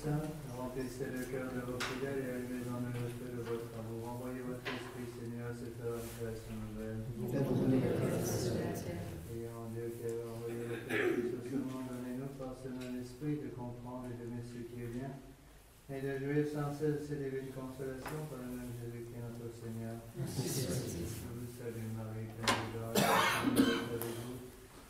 saints, remplissez le cœur de vos fidèles et allumez en eux le feu de votre amour. Envoyez votre esprit, Seigneur, à cette heure de création nouvelle. Prions Dieu qui a envoyé votre esprit sur ce monde, donnez-nous par ce même esprit de comprendre et d'aimer ce qui est bien, et de jouir sans cesse ces divines consolations par le même Jésus-Christ notre Seigneur. Je vous salue Marie, pleine de grâce, le Seigneur est avec vous.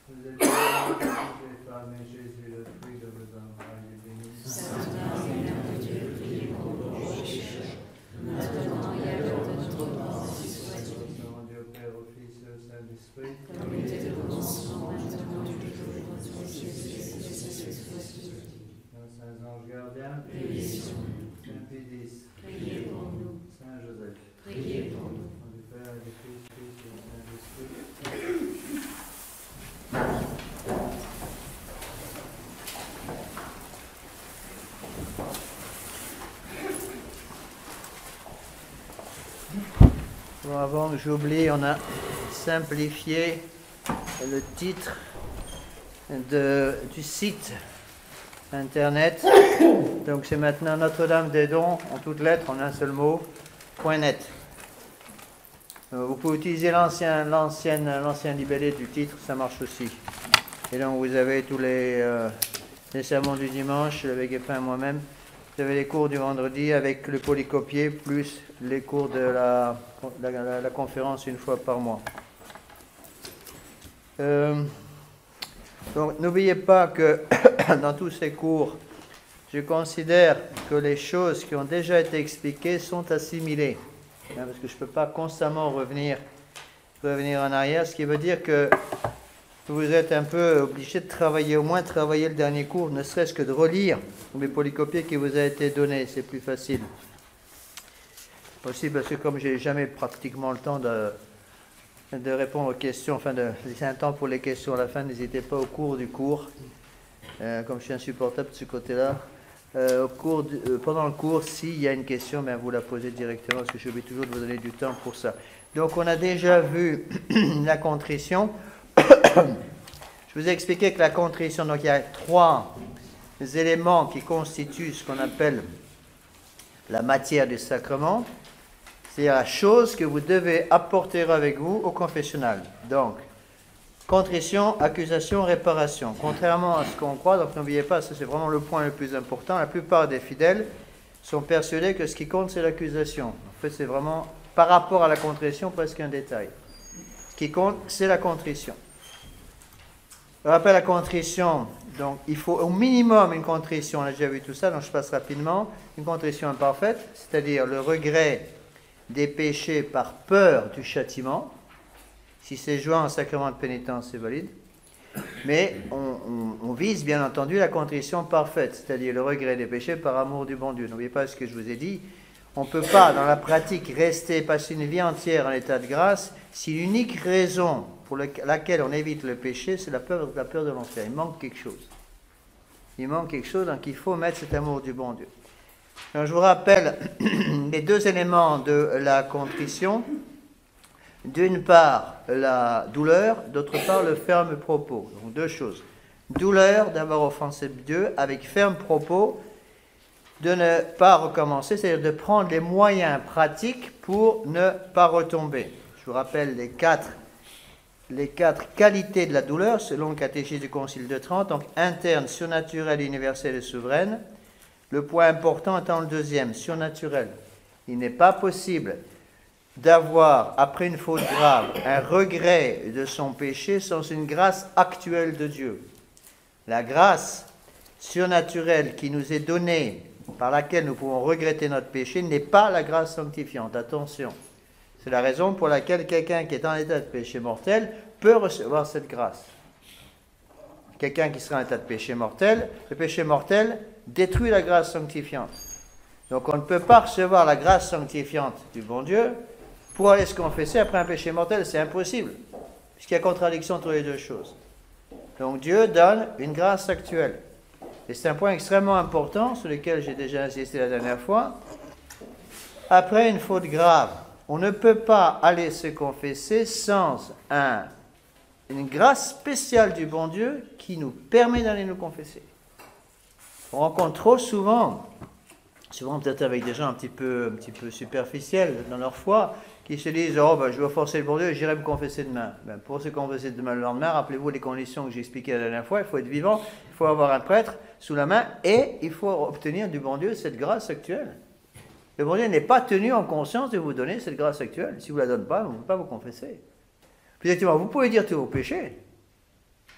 Vous êtes bénie entre toutes les femmes, et Jésus, le fruit de vos entrailles, est béni. Sainte Marie, Mère de Dieu, priez pour nous pauvres pécheurs, maintenant et à l'heure de notre mort, ainsi soit-il. Au nom du Père, au Fils et au Saint-Esprit, Comme il était au commencement, maintenant, toujours et dans tous les siècles des siècles. nos saints anges gardiens, Veillez sur nous, Saint Pédis, priez pour nous, Saint Joseph, priez pour nous. au nom du Père, et du Fils et du Saint-Esprit. Bon, avant que j'oublie, on a simplifié le titre du site internet. Donc c'est maintenant Notre-Dame-des-Dons, en toutes lettres, en un seul mot, .net. Vous pouvez utiliser l'ancien libellé du titre, ça marche aussi. Et donc vous avez tous les sermons du dimanche, avec Guépin et moi-même. Vous avez les cours du vendredi avec le polycopier, plus les cours de la conférence une fois par mois. Donc n'oubliez pas que dans tous ces cours, je considère que les choses qui ont déjà été expliquées sont assimilées. Parce que je ne peux pas constamment revenir en arrière, ce qui veut dire que vous êtes un peu obligé de travailler, au moins travailler le dernier cours, ne serait-ce que de relire les polycopiés qui vous a été donné, c'est plus facile. Aussi parce que comme j'ai jamais pratiquement le temps de répondre aux questions, enfin de laisser un temps pour les questions à la fin, n'hésitez pas au cours du cours, comme je suis insupportable de ce côté-là. Pendant le cours, s'il y a une question, ben vous la posez directement, parce que j'oublie toujours de vous donner du temps pour ça. Donc on a déjà vu la contrition. Je vous ai expliqué que la contrition, donc il y a 3 éléments qui constituent ce qu'on appelle la matière du sacrement. C'est-à-dire la chose que vous devez apporter avec vous au confessionnal. Donc, contrition, accusation, réparation. Contrairement à ce qu'on croit, donc n'oubliez pas, ça c'est vraiment le point le plus important, la plupart des fidèles sont persuadés que ce qui compte c'est l'accusation. En fait, c'est vraiment, par rapport à la contrition, presque un détail. Ce qui compte, c'est la contrition. Je rappelle la contrition, donc il faut au minimum une contrition, on a déjà vu tout ça, donc je passe rapidement, une contrition imparfaite, c'est-à-dire le regret des péchés par peur du châtiment. Si c'est joint en sacrement de pénitence, c'est valide. Mais on vise bien entendu la contrition parfaite, c'est-à-dire le regret des péchés par amour du bon Dieu. N'oubliez pas ce que je vous ai dit. On ne peut pas, dans la pratique, passer une vie entière en état de grâce si l'unique raison pour laquelle on évite le péché, c'est la peur de l'enfer. Il manque quelque chose. Il manque quelque chose, donc il faut mettre cet amour du bon Dieu. Donc, je vous rappelle les 2 éléments de la contrition. D'une part, la douleur, d'autre part, le ferme propos. Donc 2 choses. Douleur d'avoir offensé Dieu, avec ferme propos de ne pas recommencer, c'est-à-dire de prendre les moyens pratiques pour ne pas retomber. Je vous rappelle les 4 qualités de la douleur, selon le catéchisme du Concile de Trente, donc interne, surnaturelle, universelle et souveraine. Le point important étant le 2e, surnaturel. Il n'est pas possible d'avoir, après une faute grave, un regret de son péché sans une grâce actuelle de Dieu. La grâce surnaturelle qui nous est donnée, par laquelle nous pouvons regretter notre péché, n'est pas la grâce sanctifiante. Attention. C'est la raison pour laquelle quelqu'un qui est en état de péché mortel peut recevoir cette grâce. Quelqu'un qui sera en état de péché mortel, le péché mortel détruit la grâce sanctifiante. Donc on ne peut pas recevoir la grâce sanctifiante du bon Dieu pour aller se confesser après un péché mortel, c'est impossible, puisqu'il y a contradiction entre les 2 choses. Donc Dieu donne une grâce actuelle. Et c'est un point extrêmement important, sur lequel j'ai déjà insisté la dernière fois. Après une faute grave, on ne peut pas aller se confesser sans une grâce spéciale du bon Dieu qui nous permet d'aller nous confesser. On rencontre trop souvent peut-être avec des gens un petit peu superficiels dans leur foi, qui se disent « Oh, ben, je vais forcer le bon Dieu et j'irai me confesser demain. » Ben, pour se confesser demain le lendemain, rappelez-vous les conditions que j'ai expliquées la dernière fois, il faut être vivant, il faut avoir un prêtre sous la main et il faut obtenir du bon Dieu cette grâce actuelle. Le bon Dieu n'est pas tenu en conscience de vous donner cette grâce actuelle. Si vous ne la donnez pas, vous ne pouvez pas vous confesser. Plus exactement, vous pouvez dire tous vos péchés,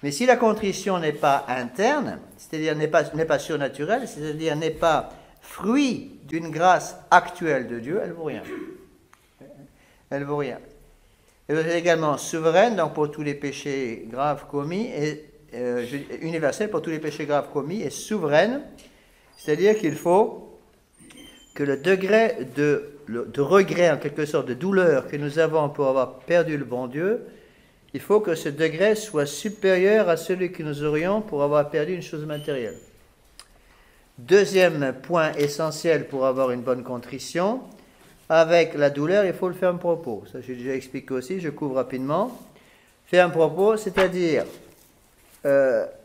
mais si la contrition n'est pas interne, c'est-à-dire n'est pas surnaturelle, c'est-à-dire n'est pas fruit d'une grâce actuelle de Dieu, elle ne vaut rien. Elle ne vaut rien. Elle est également souveraine, donc pour tous les péchés graves commis, et universelle pour tous les péchés graves commis, et souveraine, c'est-à-dire qu'il faut que le degré de regret, en quelque sorte, de douleur que nous avons pour avoir perdu le bon Dieu, il faut que ce degré soit supérieur à celui que nous aurions pour avoir perdu une chose matérielle. Deuxième point essentiel pour avoir une bonne contrition, avec la douleur, il faut le ferme propos. Ça, j'ai déjà expliqué aussi, je couvre rapidement. Ferme propos, c'est-à-dire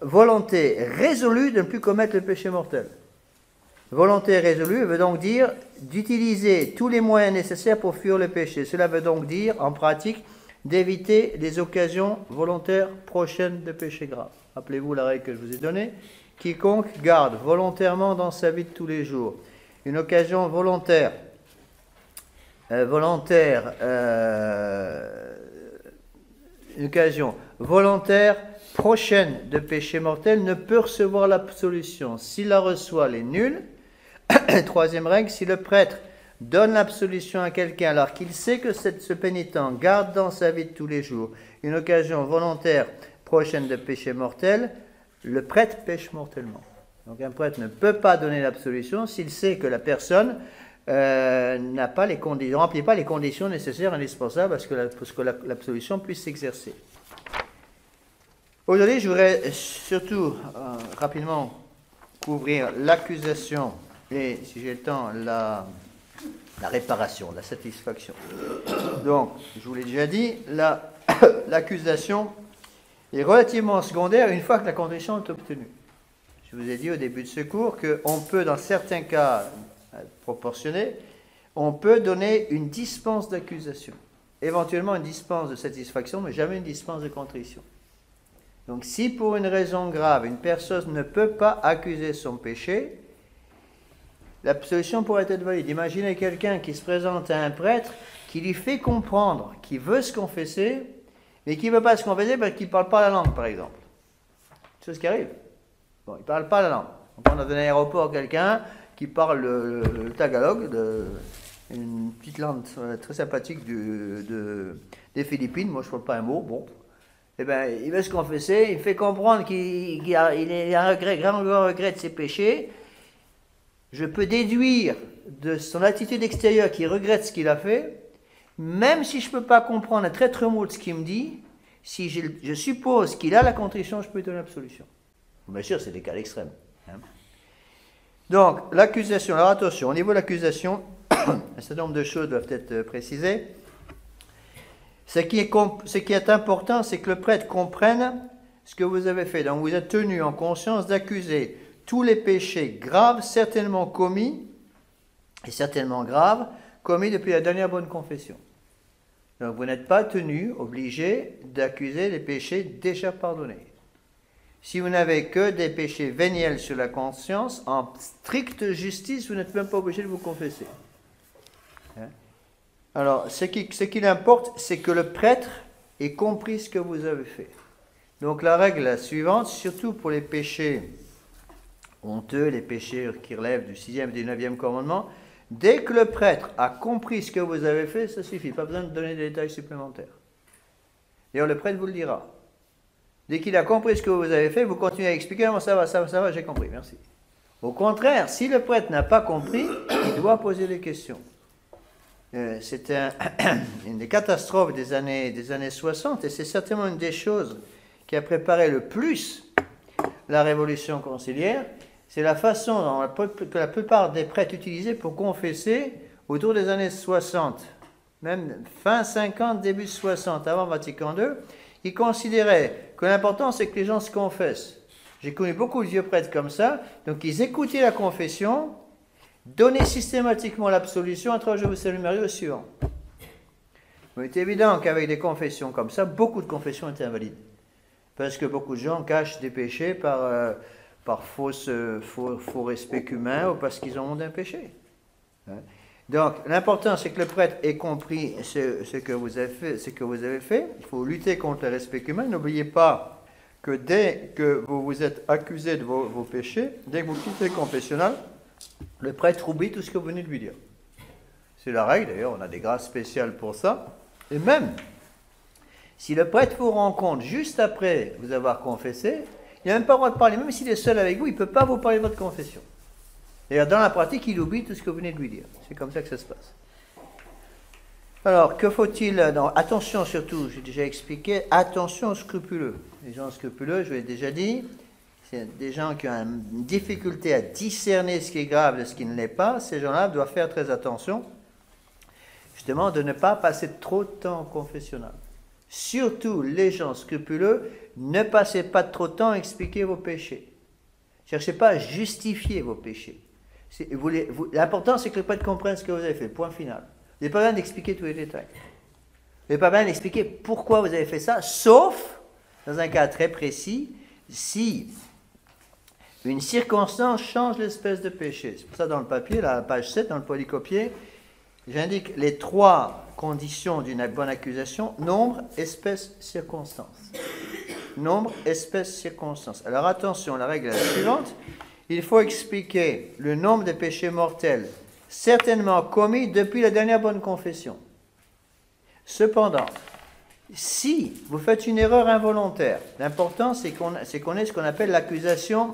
volonté résolue de ne plus commettre le péché mortel. Volonté résolue veut donc dire d'utiliser tous les moyens nécessaires pour fuir le péché. Cela veut donc dire, en pratique, d'éviter les occasions volontaires prochaines de péché grave. Rappelez-vous la règle que je vous ai donnée. Quiconque garde volontairement dans sa vie de tous les jours une occasion volontaire, une occasion volontaire prochaine de péché mortel ne peut recevoir l'absolution. S'il la reçoit, elle est nulle. Troisième règle, si le prêtre donne l'absolution à quelqu'un alors qu'il sait que ce pénitent garde dans sa vie de tous les jours une occasion volontaire prochaine de péché mortel, le prêtre pêche mortellement. Donc un prêtre ne peut pas donner l'absolution s'il sait que la personne ne remplit pas les conditions nécessaires, indispensables pour que l'absolution puisse s'exercer. Aujourd'hui, je voudrais surtout rapidement couvrir l'accusation et, si j'ai le temps, la réparation, la satisfaction. Donc, je vous l'ai déjà dit, l'accusation est relativement secondaire une fois que la contrition est obtenue. Je vous ai dit au début de ce cours qu'on peut, dans certains cas proportionnés, on peut donner une dispense d'accusation. Éventuellement une dispense de satisfaction, mais jamais une dispense de contrition. Donc si pour une raison grave, une personne ne peut pas accuser son péché, l'absolution pourrait être valide. Imaginez quelqu'un qui se présente à un prêtre, qui lui fait comprendre qu'il veut se confesser, mais qui ne veut pas se confesser parce qu'il ne parle pas la langue, par exemple. C'est ce qui arrive. Bon, il ne parle pas la langue. On prend dans un aéroport quelqu'un qui parle le tagalog, une petite langue très sympathique des Philippines. Moi, je ne parle pas un mot. Bon. Eh bien, il veut se confesser, il fait comprendre qu'il a un grand regret de ses péchés. Je peux déduire de son attitude extérieure qu'il regrette ce qu'il a fait, même si je ne peux pas comprendre un traître mot de ce qu'il me dit, si je suppose qu'il a la contrition, je peux lui donner l'absolution. Bien sûr, c'est des cas extrêmes. Hein. Donc, l'accusation, alors attention, au niveau de l'accusation, un certain nombre de choses doivent être précisées. Ce qui est important, c'est que le prêtre comprenne ce que vous avez fait. Donc, vous êtes tenu en conscience d'accuser tous les péchés graves, certainement commis, et certainement graves, commis depuis la dernière bonne confession. Donc, vous n'êtes pas tenu, obligé, d'accuser les péchés déjà pardonnés. Si vous n'avez que des péchés véniels sur la conscience, en stricte justice, vous n'êtes même pas obligé de vous confesser. Hein? Alors, ce qu'il importe, c'est que le prêtre ait compris ce que vous avez fait. Donc, la règle suivante, surtout pour les péchés honteux, les péchés qui relèvent du 6e et du 9e commandement, dès que le prêtre a compris ce que vous avez fait, ça suffit. Pas besoin de donner des détails supplémentaires. D'ailleurs, le prêtre vous le dira. Dès qu'il a compris ce que vous avez fait, vous continuez à expliquer. Non, ça va, j'ai compris, merci. Au contraire, si le prêtre n'a pas compris, il doit poser des questions. C'est une des catastrophes des années 60, et c'est certainement une des choses qui a préparé le plus la révolution conciliaire. C'est la façon que la plupart des prêtres utilisaient pour confesser autour des années 60, même fin 50, début 60, avant Vatican II. Ils considéraient que l'important, c'est que les gens se confessent. J'ai connu beaucoup de vieux prêtres comme ça. Donc, ils écoutaient la confession, donnaient systématiquement l'absolution, après je vous salue Marie au suivant. Il est évident qu'avec des confessions comme ça, beaucoup de confessions étaient invalides. Parce que beaucoup de gens cachent des péchés par faux respect humain ou parce qu'ils ont honte d'un péché. Donc, l'important, c'est que le prêtre ait compris ce que vous avez fait. Il faut lutter contre le respect humain. N'oubliez pas que dès que vous vous êtes accusé de vos péchés, dès que vous quittez le confessionnal, le prêtre oublie tout ce que vous venez de lui dire. C'est la règle, d'ailleurs, on a des grâces spéciales pour ça. Et même, si le prêtre vous rencontre juste après vous avoir confessé, il n'a même pas le droit de parler. Même s'il est seul avec vous, il ne peut pas vous parler de votre confession. D'ailleurs, dans la pratique, il oublie tout ce que vous venez de lui dire. C'est comme ça que ça se passe. Alors, que faut-il? Attention surtout, j'ai déjà expliqué, attention aux scrupuleux. Les gens scrupuleux, je vous l'ai déjà dit, c'est des gens qui ont une difficulté à discerner ce qui est grave de ce qui ne l'est pas. Ces gens-là doivent faire très attention, justement, de ne pas passer trop de temps au confessionnal. Surtout les gens scrupuleux, ne passez pas trop de temps à expliquer vos péchés. Cherchez pas à justifier vos péchés. L'important, c'est que le prêtre comprenne ce que vous avez fait. Point final. Vous n'avez pas besoin d'expliquer tous les détails. Vous n'avez pas besoin d'expliquer pourquoi vous avez fait ça, sauf dans un cas très précis, si une circonstance change l'espèce de péché. C'est pour ça, dans le papier, la page 7, dans le polycopier, j'indique les 3 conditions d'une bonne accusation: nombre, espèce, circonstance. Nombre, espèce, circonstance. Alors attention, la règle est la suivante. Il faut expliquer le nombre de péchés mortels certainement commis depuis la dernière bonne confession. Cependant, si vous faites une erreur involontaire, l'important c'est qu'on ait ce qu'on appelle l'accusation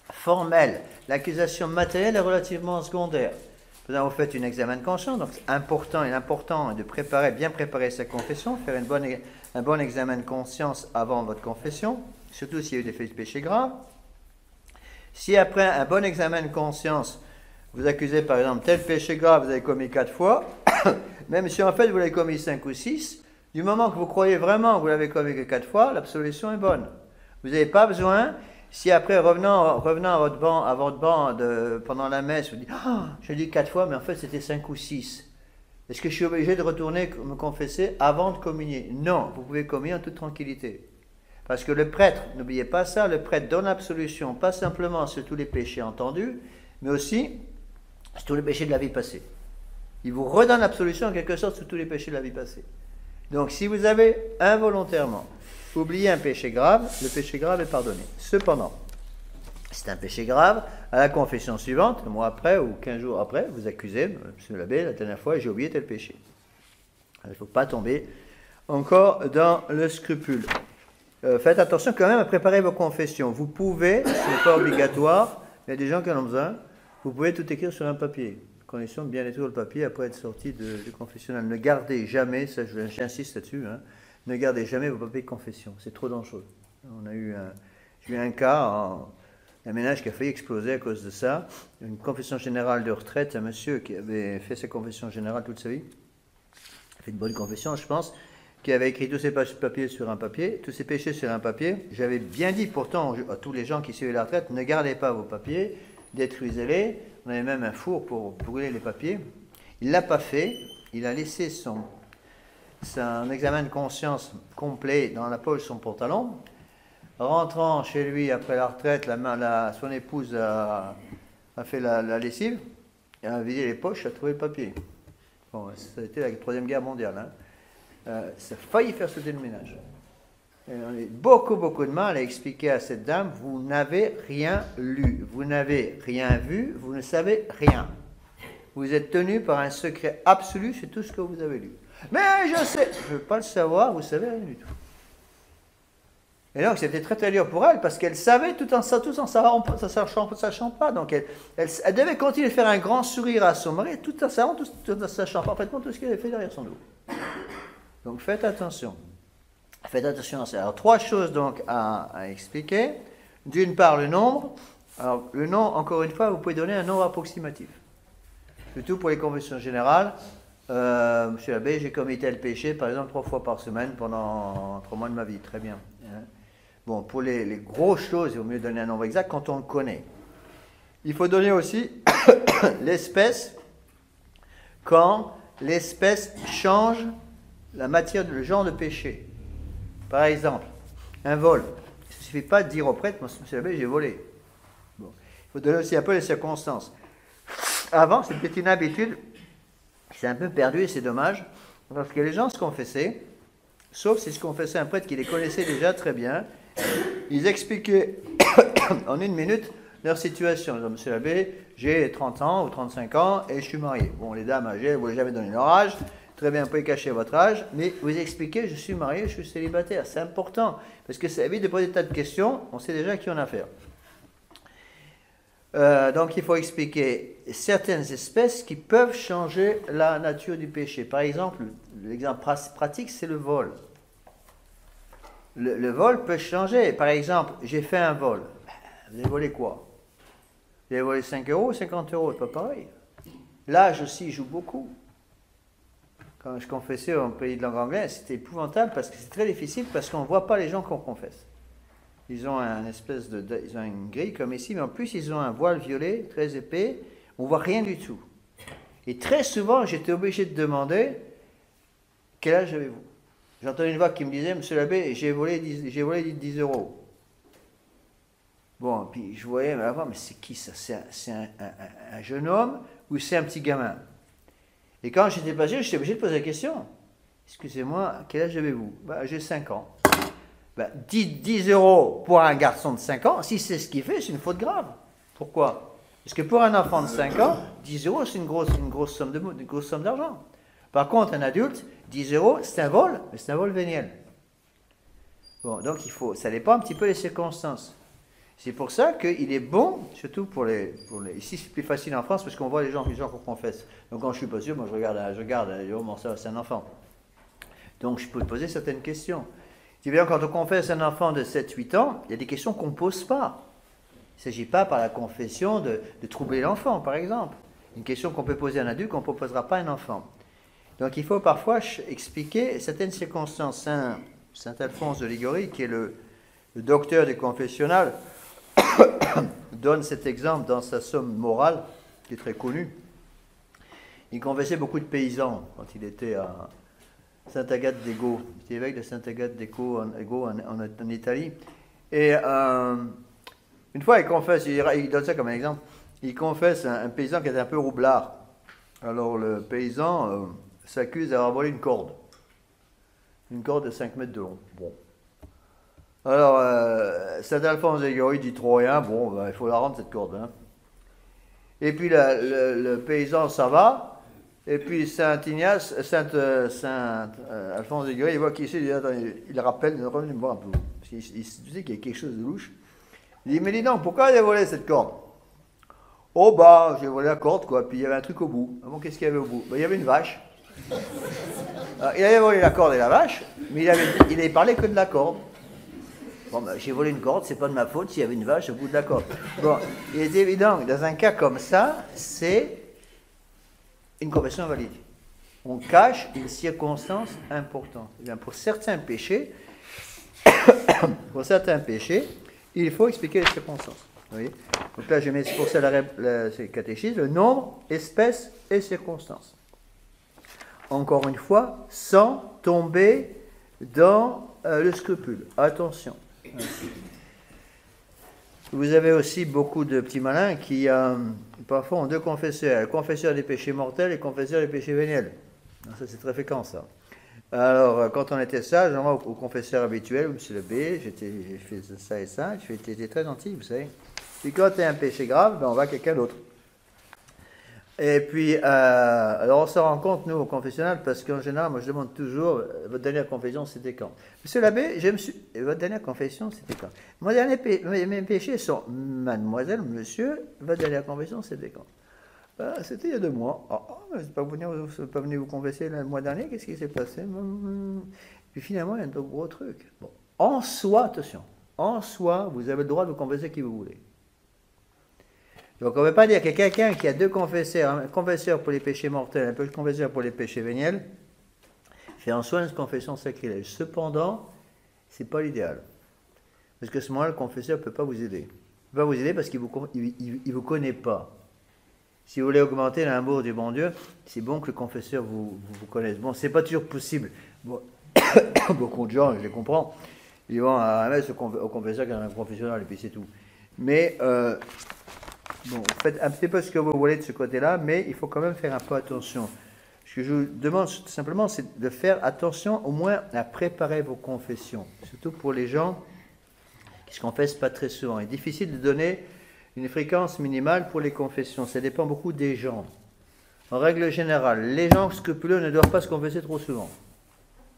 formelle. L'accusation matérielle est relativement secondaire. Vous faites un examen de conscience, donc c'est important de bien préparer sa confession, faire un bon examen de conscience avant votre confession, surtout s'il y a eu des faits de péché graves. Si après un bon examen de conscience, vous accusez par exemple tel péché grave, vous avez commis 4 fois, même si en fait vous l'avez commis 5 ou 6, du moment que vous croyez vraiment que vous l'avez commis que 4 fois, l'absolution est bonne. Vous n'avez pas besoin, si après revenant à votre banc pendant la messe, vous dites « je dis 4 fois, mais en fait c'était 5 ou 6 ». Est-ce que je suis obligé de retourner me confesser avant de communier? Non, vous pouvez communier en toute tranquillité. Parce que le prêtre, n'oubliez pas ça, le prêtre donne l'absolution, pas simplement sur tous les péchés entendus, mais aussi sur tous les péchés de la vie passée. Il vous redonne l'absolution en quelque sorte sur tous les péchés de la vie passée. Donc si vous avez involontairement oublié un péché grave, le péché grave est pardonné. Cependant, c'est un péché grave, à la confession suivante, un mois après ou 15 jours après, vous accusez, monsieur l'abbé, la dernière fois j'ai oublié tel péché. Il ne faut pas tomber encore dans le scrupule. Faites attention quand même à préparer vos confessions. Vous pouvez, ce n'est pas obligatoire, il y a des gens qui en ont besoin, vous pouvez tout écrire sur un papier. Condition de bien écrire le papier après être sorti du confessionnal. Ne gardez jamais, ça j'insiste là-dessus, ne gardez jamais vos papiers de confession, c'est trop dangereux. J'ai eu un cas, un ménage qui a failli exploser à cause de ça, une confession générale de retraite, un monsieur qui avait fait sa confession générale toute sa vie, fait une bonne confession je pense, qui avait écrit tous ses papiers sur un papier, tous ses péchés sur un papier. J'avais bien dit pourtant à tous les gens qui suivaient la retraite, ne gardez pas vos papiers, détruisez-les. On avait même un four pour brûler les papiers. Il ne l'a pas fait, il a laissé son examen de conscience complet dans la poche de son pantalon. Rentrant chez lui après la retraite, son épouse a fait la lessive, elle a vidé les poches, elle a trouvé le papier. Bon, ça a été la Troisième Guerre mondiale. Ça a failli faire sauter le ménage. Et on a eu beaucoup de mal à expliquer à cette dame, vous n'avez rien lu, vous n'avez rien vu, vous ne savez rien. Vous êtes tenu par un secret absolu sur tout ce que vous avez lu. Mais je sais, je ne veux pas le savoir, vous ne savez rien du tout. Et donc c'était très dur pour elle, parce qu'elle savait tout en sachant pas. Donc elle devait continuer de faire un grand sourire à son mari, tout en sachant parfaitement tout ce qu'elle avait fait derrière son dos. Donc faites attention. Faites attention à ça. Alors 3 choses donc à expliquer. D'une part le nombre. Alors le nom, encore une fois, vous pouvez donner un nombre approximatif. Surtout pour les confessions générales. Monsieur l'abbé, j'ai commis tel péché, par exemple 3 fois par semaine pendant 3 mois de ma vie. Très bien. Bon, pour les grosses choses, il vaut mieux donner un nombre exact quand on le connaît. Il faut donner aussi l'espèce quand l'espèce change la matière, le genre de péché. Par exemple, un vol. Il ne suffit pas de dire au prêtre, monsieur l'abbé, j'ai volé. Bon. Il faut donner aussi un peu les circonstances. Avant, c'était une habitude qui s'est un peu perdue et c'est dommage, parce que les gens se confessaient, sauf si se confessait un prêtre qui les connaissait déjà très bien. Ils expliquaient en une minute leur situation. Ils disaient, monsieur l'abbé, j'ai 30 ans ou 35 ans et je suis marié. Bon, les dames âgées, vous ne voulez jamais donner leur âge. Très bien, vous pouvez cacher votre âge, mais vous expliquez, je suis marié, je suis célibataire. C'est important, parce que ça évite de poser des tas de questions, on sait déjà à qui on a affaire. Donc il faut expliquer certaines espèces qui peuvent changer la nature du péché. Par exemple, l'exemple pratique, c'est le vol. Le vol peut changer. Par exemple, j'ai fait un vol. Vous avez volé quoi? Vous avez volé 5 euros ou 50 euros? C'est pas pareil. L'âge aussi joue beaucoup. Quand je confessais au pays de langue anglaise, c'était épouvantable parce que c'est très difficile parce qu'on ne voit pas les gens qu'on confesse. Ils ont ils ont une grille comme ici, mais en plus ils ont un voile violet très épais. On ne voit rien du tout. Et très souvent, j'étais obligé de demander quel âge avez-vous? J'entendais une voix qui me disait, monsieur l'abbé, j'ai volé 10 euros. Bon, puis je voyais, mais c'est qui ça? C'est un jeune homme ou c'est un petit gamin? Et quand j'étais pas sûr, j'étais obligé de poser la question. Excusez-moi, quel âge avez-vous? J'ai 5 ans. 10 euros pour un garçon de 5 ans, si c'est ce qu'il fait, c'est une faute grave. Pourquoi? Parce que pour un enfant de 5 ans, 10 euros, c'est une grosse somme d'argent. Par contre, un adulte, 10 euros, c'est un vol, mais c'est un vol véniel. Bon, donc ça dépend un petit peu des circonstances. C'est pour ça qu'il est bon, surtout pour les ici c'est plus facile en France parce qu'on voit les gens qu'on confesse. Donc quand je suis pas sûr, moi je regarde, oh bon, ça c'est un enfant. Donc je peux poser certaines questions. C'est bien quand on confesse un enfant de 7-8 ans, il y a des questions qu'on ne pose pas. Il ne s'agit pas par la confession de troubler l'enfant, par exemple. Une question qu'on peut poser à un adulte qu'on ne proposera pas à un enfant. Donc il faut parfois expliquer certaines circonstances. Saint Alphonse de Liguori, qui est le docteur du confessionnal, donne cet exemple dans sa somme morale, qui est très connue. Il confessait beaucoup de paysans quand il était à Sainte-Agathe-d'Ego. Il était évêque de Sainte-Agathe-d'Ego en Italie. Et une fois, il confesse, il donne ça comme un exemple, il confesse un paysan qui était un peu roublard. Alors le paysan s'accuse d'avoir volé une corde de 5 mètres de long. Bon. Alors, Saint Alphonse de Liguori dit trop rien, bon, il faut la rendre cette corde. Hein. Et puis le paysan, ça va, et puis Saint Alphonse de Liguori, il voit qui c'est, il rappelle, il revient me voir un peu. Il sait qu'il y a quelque chose de louche. Il dit, mais dis donc, pourquoi il a volé cette corde? Oh j'ai volé la corde, quoi, puis il y avait un truc au bout. Ah bon, qu'est-ce qu'il y avait au bout? Il y avait une vache. Alors, il avait volé la corde et la vache, mais il avait parlé que de la corde. Bon, j'ai volé une corde, c'est pas de ma faute s'il y avait une vache au bout de la corde. Bon, il est évident que dans un cas comme ça, c'est une confession invalide. On cache une circonstance importante. Et bien, pour certains péchés, il faut expliquer les circonstances. Vous voyez? Donc là, je mets pour ça c'est catéchisme, le nombre, espèce et circonstances. Encore une fois, sans tomber dans le scrupule. Attention. Vous avez aussi beaucoup de petits malins qui, parfois, ont deux confesseurs. Le confesseur des péchés mortels et le confesseur des péchés véniels. Ça, c'est très fréquent, ça. Alors, quand on était sage, moi, au confesseur habituel, monsieur l'abbé, j'ai fait ça et ça, j'étais très gentil, vous savez. Puis quand il y a un péché grave, on va à quelqu'un d'autre. Et puis, alors on se rend compte, nous, au confessionnal, parce qu'en général, moi je demande toujours, votre dernière confession, c'était quand? Monsieur l'abbé, votre dernière confession, c'était quand? Mes péchés sont, mademoiselle, monsieur, votre dernière confession, c'était quand? C'était il y a 2 mois. Vous n'êtes pas venu vous confesser le mois dernier, qu'est-ce qui s'est passé? Puis finalement, il y a un gros truc. Bon. En soi, attention, en soi, vous avez le droit de vous confesser qui vous voulez. Donc on ne veut pas dire que quelqu'un qui a 2 confesseurs, un confesseur pour les péchés mortels, un confesseur pour les péchés véniels, fait en soi une confession sacrilège. Cependant, ce n'est pas l'idéal. Parce qu'à ce moment-là, le confesseur ne peut pas vous aider. Il ne peut pas vous aider parce qu'il ne vous connaît pas. Si vous voulez augmenter l'amour du bon Dieu, c'est bon que le confesseur vous connaisse. Bon, ce n'est pas toujours possible. Bon, beaucoup de gens, je les comprends, ils vont à la messe au confesseur qui est un confessionnal et puis c'est tout. Mais, bon, faites un petit peu ce que vous voulez de ce côté-là, mais il faut quand même faire un peu attention. Ce que je vous demande tout simplement, c'est de faire attention au moins à préparer vos confessions. Surtout pour les gens qui se confessent pas très souvent. Il est difficile de donner une fréquence minimale pour les confessions. Ça dépend beaucoup des gens. En règle générale, les gens scrupuleux ne doivent pas se confesser trop souvent.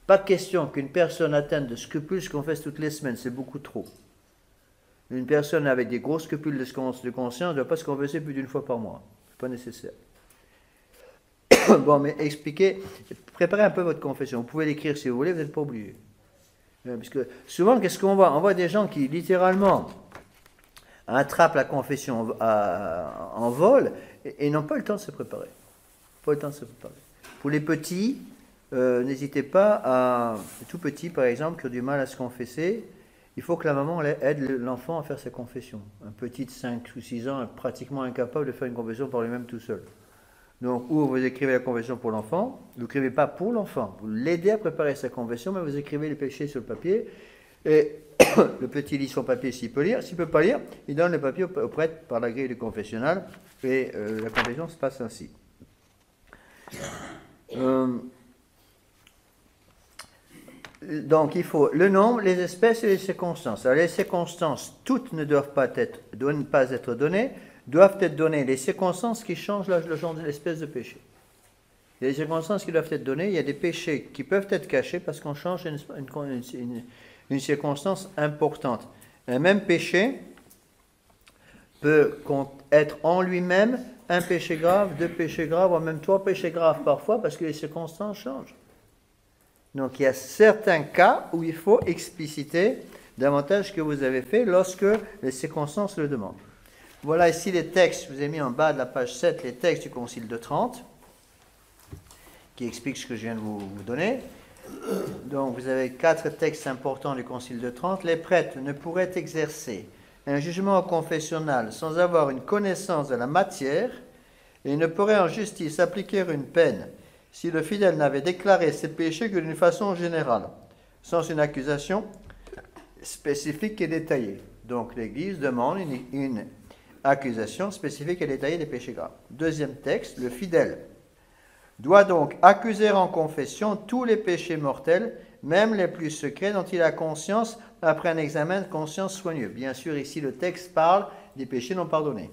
Pas question qu'une personne atteinte de scrupules se confesse toutes les semaines, c'est beaucoup trop. Une personne avec des gros scrupules de conscience ne doit pas se confesser plus d'une fois par mois. Ce n'est pas nécessaire. Bon, mais expliquez, préparez un peu votre confession. Vous pouvez l'écrire si vous voulez, vous n'êtes pas obligé. Parce que souvent, qu'est-ce qu'on voit? On voit des gens qui, littéralement, attrapent la confession en vol et n'ont pas le temps de se préparer. Pas le temps de se préparer. Pour les petits, n'hésitez pas à... Les tout petits, par exemple, qui ont du mal à se confesser, il faut que la maman aide l'enfant à faire sa confession. Un petit de 5 ou 6 ans est pratiquement incapable de faire une confession par lui-même tout seul. Donc, ou vous écrivez la confession pour l'enfant, vous n'écrivez pas pour l'enfant, vous l'aidez à préparer sa confession, mais vous écrivez les péchés sur le papier, et le petit lit son papier s'il peut lire, s'il ne peut pas lire, il donne le papier au prêtre par la grille du confessionnal, et la confession se passe ainsi. Donc, il faut le nombre, les espèces et les circonstances. Alors, les circonstances, toutes ne doivent pas être données, doivent être données les circonstances qui changent le genre de l'espèce de péché. Il y a des circonstances qui doivent être données, il y a des péchés qui peuvent être cachés parce qu'on change une circonstance importante. Un même péché peut être en lui-même un péché grave, 2 péchés graves, voire même 3 péchés graves parfois parce que les circonstances changent. Donc il y a certains cas où il faut expliciter davantage ce que vous avez fait lorsque les circonstances le demandent. Voilà ici les textes, je vous ai mis en bas de la page 7 les textes du Concile de Trente, qui expliquent ce que je viens de vous donner. Donc vous avez 4 textes importants du Concile de Trente. Les prêtres ne pourraient exercer un jugement confessionnal sans avoir une connaissance de la matière et ne pourraient en justice appliquer une peine si le fidèle n'avait déclaré ses péchés que d'une façon générale, sans une accusation spécifique et détaillée. Donc l'Église demande une accusation spécifique et détaillée des péchés graves. Deuxième texte, le fidèle doit donc accuser en confession tous les péchés mortels, même les plus secrets dont il a conscience après un examen de conscience soigneux. Bien sûr, ici le texte parle des péchés non pardonnés.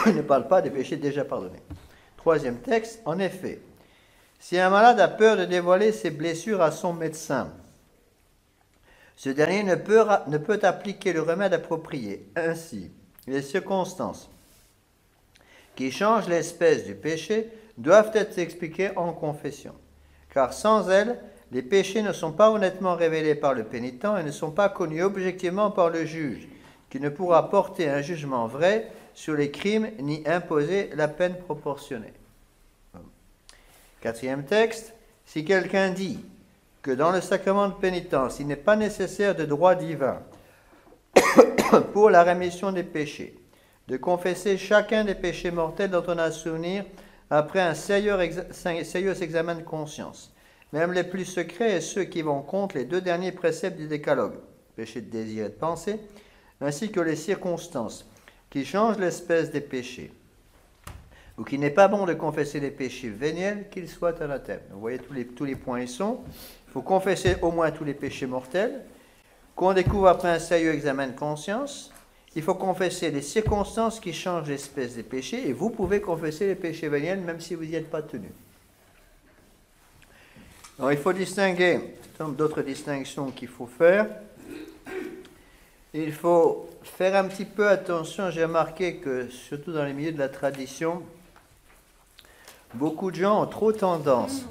Il ne parle pas des péchés déjà pardonnés. Troisième texte, en effet, si un malade a peur de dévoiler ses blessures à son médecin, ce dernier ne peut appliquer le remède approprié. Ainsi, les circonstances qui changent l'espèce du péché doivent être expliquées en confession, car sans elles, les péchés ne sont pas honnêtement révélés par le pénitent et ne sont pas connus objectivement par le juge, qui ne pourra porter un jugement vrai sur les crimes ni imposer la peine proportionnée. Quatrième texte, si quelqu'un dit que dans le sacrement de pénitence, il n'est pas nécessaire de droit divin pour la rémission des péchés, de confesser chacun des péchés mortels dont on a souvenir après un sérieux examen de conscience, même les plus secrets et ceux qui vont contre les 2 derniers préceptes du décalogue, péché de désir et de pensée, ainsi que les circonstances qui changent l'espèce des péchés, ou qu'il n'est pas bon de confesser les péchés véniels, qu'ils soient anathèmes. Vous voyez, tous les points y sont. Il faut confesser au moins tous les péchés mortels, qu'on découvre après un sérieux examen de conscience. Il faut confesser les circonstances qui changent l'espèce des péchés, et vous pouvez confesser les péchés véniels même si vous n'y êtes pas tenu. Alors, il faut distinguer, d'autres distinctions qu'il faut faire. Il faut faire un petit peu attention. J'ai remarqué que, surtout dans les milieux de la tradition, beaucoup de gens ont trop tendance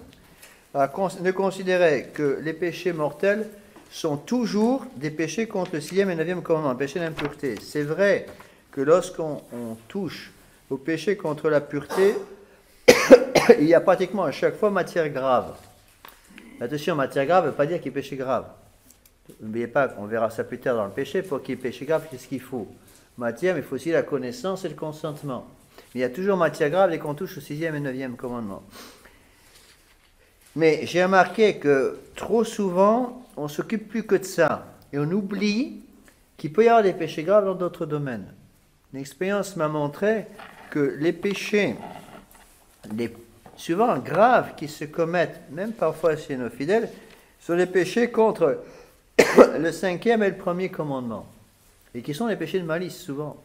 à ne considérer que les péchés mortels sont toujours des péchés contre le 6e et 9e commandement, péché d'impureté. C'est vrai que lorsqu'on touche au péché contre la pureté, il y a pratiquement à chaque fois matière grave. Attention, matière grave ne veut pas dire qu'il y a péché grave. N'oubliez pas, on verra ça plus tard dans le péché, pour qu'il y ait péché grave, qu'est-ce qu'il faut? Matière, mais il faut aussi la connaissance et le consentement. Mais il y a toujours matière grave dès qu'on touche au 6e et 9e commandement. Mais j'ai remarqué que trop souvent, on ne s'occupe plus que de ça. Et on oublie qu'il peut y avoir des péchés graves dans d'autres domaines. L'expérience m'a montré que les péchés, souvent graves, qui se commettent, même parfois chez nos fidèles, sont les péchés contre le 5e et le 1er commandement. Et qui sont les péchés de malice, souvent.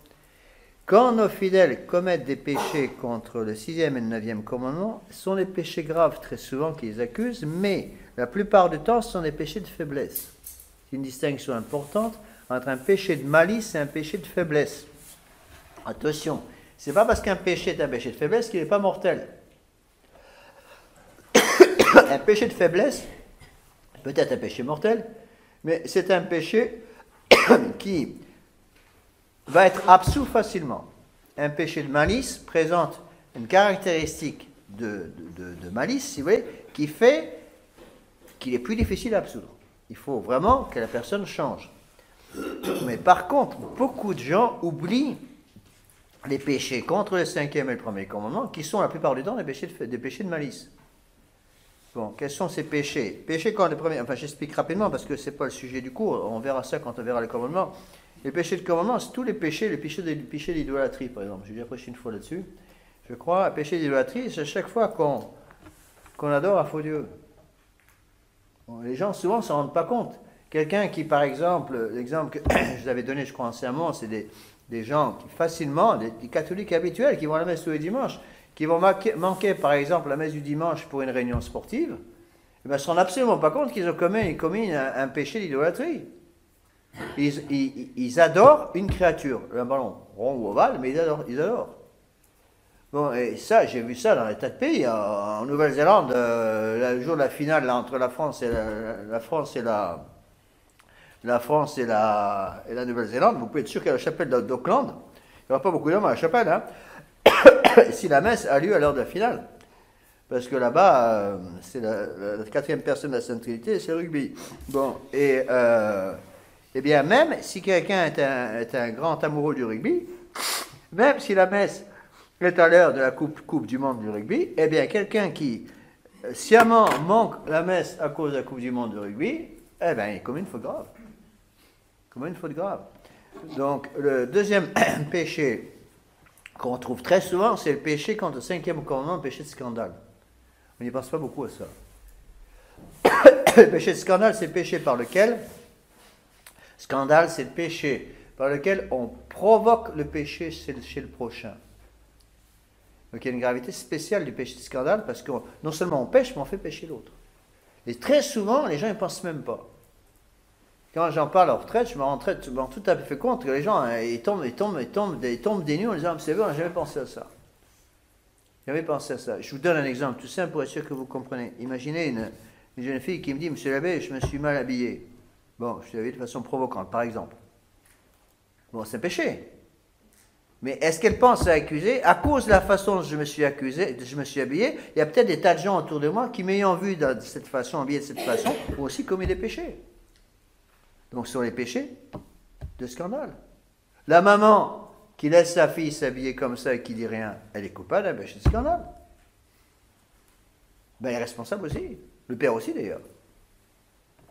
Quand nos fidèles commettent des péchés contre le 6e et le 9e commandement, ce sont les péchés graves, très souvent, qu'ils accusent, mais la plupart du temps, ce sont des péchés de faiblesse. C'est une distinction importante entre un péché de malice et un péché de faiblesse. Attention, c'est pas parce qu'un péché est un péché de faiblesse qu'il n'est pas mortel. Un péché de faiblesse, peut-être un péché mortel, mais c'est un péché qui va être absous facilement. Un péché de malice présente une caractéristique de malice, si vous voulez, qui fait qu'il est plus difficile à absoudre. Il faut vraiment que la personne change. Mais par contre, beaucoup de gens oublient les péchés contre le 5e et le 1er commandement, qui sont la plupart du temps des péchés de malice. Bon, quels sont ces péchés? Péchés contre le premier, enfin j'explique rapidement parce que ce n'est pas le sujet du cours, on verra ça quand on verra les commandements. Les péchés de commandement, c'est tous les péchés d'idolâtrie, par exemple. J'ai déjà prêché une fois là-dessus. Je crois, un péché d'idolâtrie, c'est chaque fois qu'on adore un faux Dieu. Bon, les gens, souvent, ne s'en rendent pas compte. Quelqu'un qui, par exemple, l'exemple que je vous avais donné, je crois, en sermon, c'est des gens qui facilement, des catholiques habituels, qui vont à la messe tous les dimanches, qui vont manquer, par exemple, la messe du dimanche pour une réunion sportive, ils ne se rendent absolument pas compte qu'ils ont commis un péché d'idolâtrie. Ils adorent une créature, un ballon rond ou ovale, mais ils adorent. Bon, et ça, j'ai vu ça dans les tas de pays. En Nouvelle-Zélande, le jour de la finale là, entre la France et la Nouvelle-Zélande, vous pouvez être sûr qu'à la chapelle d'Auckland, il n'y aura pas beaucoup d'hommes à la chapelle, hein, si la messe a lieu à l'heure de la finale. Parce que là-bas, c'est la quatrième personne de la Sainte Trinité, c'est le rugby. Bon, et bien, même si quelqu'un est un grand amoureux du rugby, même si la messe est à l'heure de la coupe du monde du rugby, eh bien, quelqu'un qui sciemment manque la messe à cause de la Coupe du monde du rugby, eh bien, il commet une faute grave. Commet une faute grave. Donc, le deuxième péché qu'on trouve très souvent, c'est le péché contre le 5e commandement, le péché de scandale. On n'y pense pas beaucoup à ça. Le péché de scandale, c'est le péché par lequel... Scandale, c'est le péché par lequel on provoque le péché chez le prochain. Donc il y a une gravité spéciale du péché de scandale parce que non seulement on pêche, mais on fait pécher l'autre. Et très souvent, les gens ne pensent même pas. Quand j'en parle en retraite, je me rends tout à fait compte que les gens ils tombent des nues en disant « c'est vrai, on n'a jamais pensé à ça ». Jamais pensé à ça. Je vous donne un exemple tout simple pour être sûr que vous comprenez. Imaginez une jeune fille qui me dit « Monsieur l'abbé, je me suis mal habillé ». Bon, je suis habillé de façon provocante, par exemple. Bon, c'est un péché. Mais est-ce qu'elle pense à accuser? À cause de la façon dont je me suis habillé, il y a peut-être des tas de gens autour de moi qui, m'ayant vu de cette façon, habillé de cette façon, ont aussi commis des péchés. Donc, ce sont les péchés de scandale. La maman qui laisse sa fille s'habiller comme ça et qui dit rien, elle est coupable d'un péché de scandale. Ben, elle est responsable aussi. Le père aussi, d'ailleurs.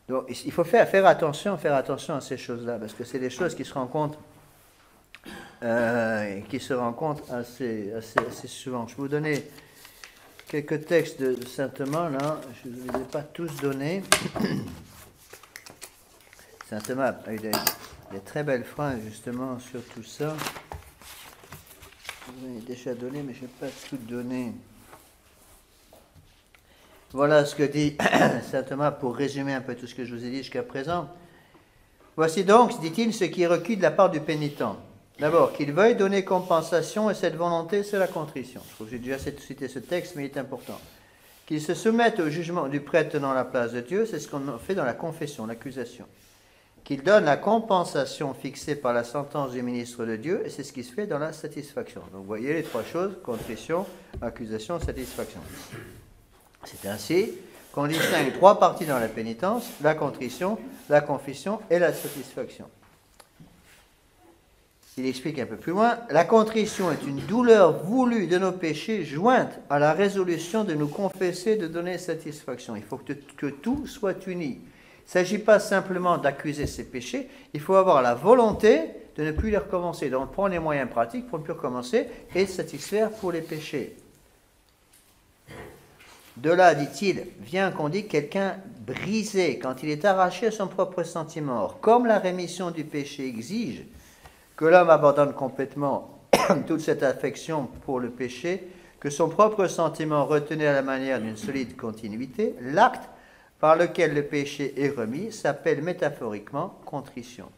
Donc, il faut faire attention à ces choses-là, parce que c'est des choses qui se rencontrent assez souvent. Je vais vous donner quelques textes de saint Thomas, là, je ne les ai pas tous donnés. Saint Thomas a eu des très belles phrases, justement, sur tout ça. Je vous en ai déjà donné, mais je n'ai pas tout donné. Voilà ce que dit saint Thomas pour résumer un peu tout ce que je vous ai dit jusqu'à présent. Voici donc, dit-il, ce qui est requis de la part du pénitent. D'abord, qu'il veuille donner compensation, et cette volonté, c'est la contrition. Je trouve que j'ai déjà cité ce texte, mais il est important. Qu'il se soumette au jugement du prêtre tenant la place de Dieu, c'est ce qu'on fait dans la confession, l'accusation. Qu'il donne la compensation fixée par la sentence du ministre de Dieu, et c'est ce qui se fait dans la satisfaction. Donc vous voyez les trois choses, contrition, accusation, satisfaction. C'est ainsi qu'on distingue trois parties dans la pénitence, la contrition, la confession et la satisfaction. Il explique un peu plus loin, la contrition est une douleur voulue de nos péchés jointe à la résolution de nous confesser, de donner satisfaction. Il faut que tout soit uni. Il ne s'agit pas simplement d'accuser ses péchés, il faut avoir la volonté de ne plus les recommencer. Donc prendre les moyens pratiques pour ne plus recommencer et de satisfaire pour les péchés. De là, dit-il, vient qu'on dit quelqu'un brisé quand il est arraché à son propre sentiment. Or, comme la rémission du péché exige que l'homme abandonne complètement toute cette affection pour le péché, que son propre sentiment retenait à la manière d'une solide continuité, l'acte par lequel le péché est remis s'appelle métaphoriquement contrition.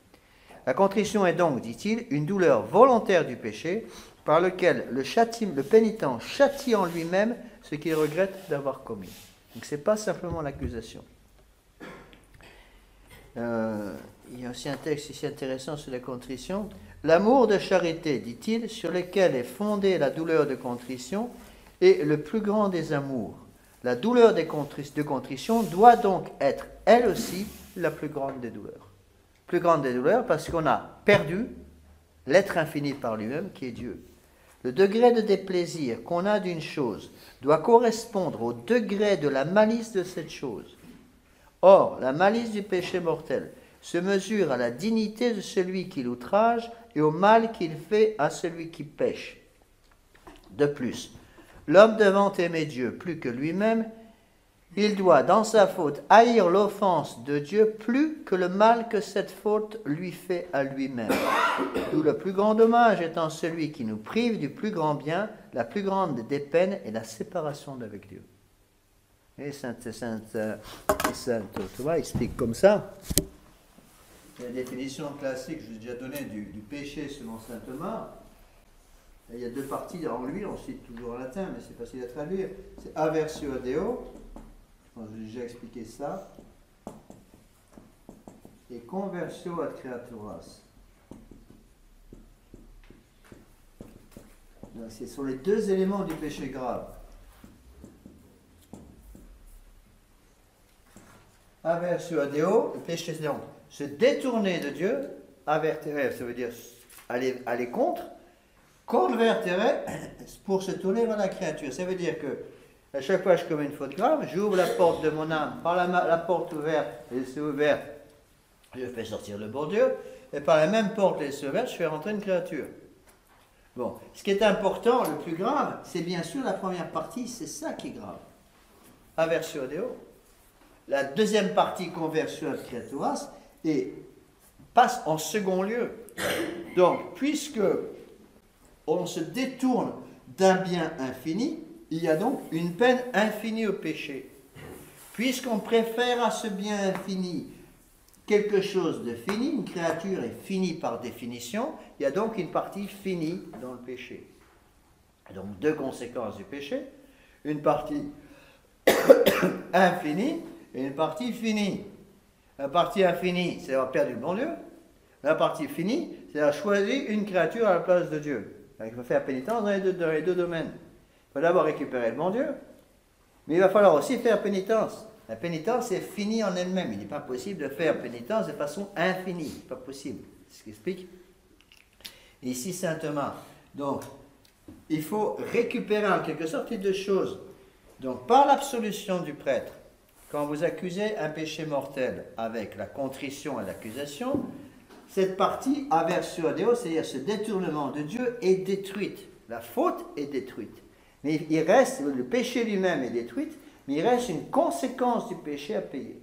La contrition est donc, dit-il, une douleur volontaire du péché par lequel le pénitent châtie en lui-même ce qu'il regrette d'avoir commis. Donc ce n'est pas simplement l'accusation. Il y a aussi un texte ici intéressant sur la contrition. L'amour de charité, dit-il, sur lequel est fondée la douleur de contrition, est le plus grand des amours. La douleur de contrition doit donc être, elle aussi, la plus grande des douleurs. Plus grande des douleurs parce qu'on a perdu l'être infini par lui-même qui est Dieu. Le degré de déplaisir qu'on a d'une chose doit correspondre au degré de la malice de cette chose. Or, la malice du péché mortel se mesure à la dignité de celui qui l'outrage et au mal qu'il fait à celui qui pêche. De plus, l'homme devant aimer Dieu plus que lui-même, il doit, dans sa faute, haïr l'offense de Dieu plus que le mal que cette faute lui fait à lui-même. D'où le plus grand dommage étant celui qui nous prive du plus grand bien, la plus grande des peines et la séparation d'avec Dieu. Et Saint Thomas explique comme ça. La définition classique, je vous ai déjà donné du péché selon Saint Thomas. Il y a deux parties en lui, on cite toujours en latin, mais c'est facile à traduire. C'est aversio a Deo, j'ai déjà expliqué ça, et conversio ad creaturas. Ce sont les deux éléments du péché grave. Aversio a Deo, le péché, c'est donc se détourner de Dieu, avertere, ça veut dire aller contre, convertere, pour se tourner vers la créature. Ça veut dire que à chaque fois que je commets une faute grave, j'ouvre la porte de mon âme, par la porte ouverte, laissée ouverte, je fais sortir le bon Dieu, et par la même porte laissée ouverte, je fais rentrer une créature. Bon, ce qui est important, le plus grave, c'est bien sûr la première partie, c'est ça qui est grave. Aversio Deo. La deuxième partie, conversio ad creaturas, et passe en second lieu. Donc, puisque on se détourne d'un bien infini, il y a donc une peine infinie au péché. Puisqu'on préfère à ce bien infini quelque chose de fini, une créature est finie par définition, il y a donc une partie finie dans le péché. Donc deux conséquences du péché, une partie infinie et une partie finie. La partie infinie, c'est d'avoir perdu le bon Dieu. La partie finie, c'est d'avoir choisi une créature à la place de Dieu. Donc, il faut faire pénitence dans les deux domaines. Il faut d'abord récupérer le bon Dieu, mais il va falloir aussi faire pénitence. La pénitence est finie en elle-même. Il n'est pas possible de faire pénitence de façon infinie. Ce n'est pas possible. C'est ce qu'il explique. Et ici, Saint Thomas. Donc, il faut récupérer en quelque sorte les deux choses. Donc, par l'absolution du prêtre, quand vous accusez un péché mortel avec la contrition et l'accusation, cette partie aversio a Deo, c'est-à-dire ce détournement de Dieu, est détruite. La faute est détruite. Mais il reste, le péché lui-même est détruit, mais il reste une conséquence du péché à payer.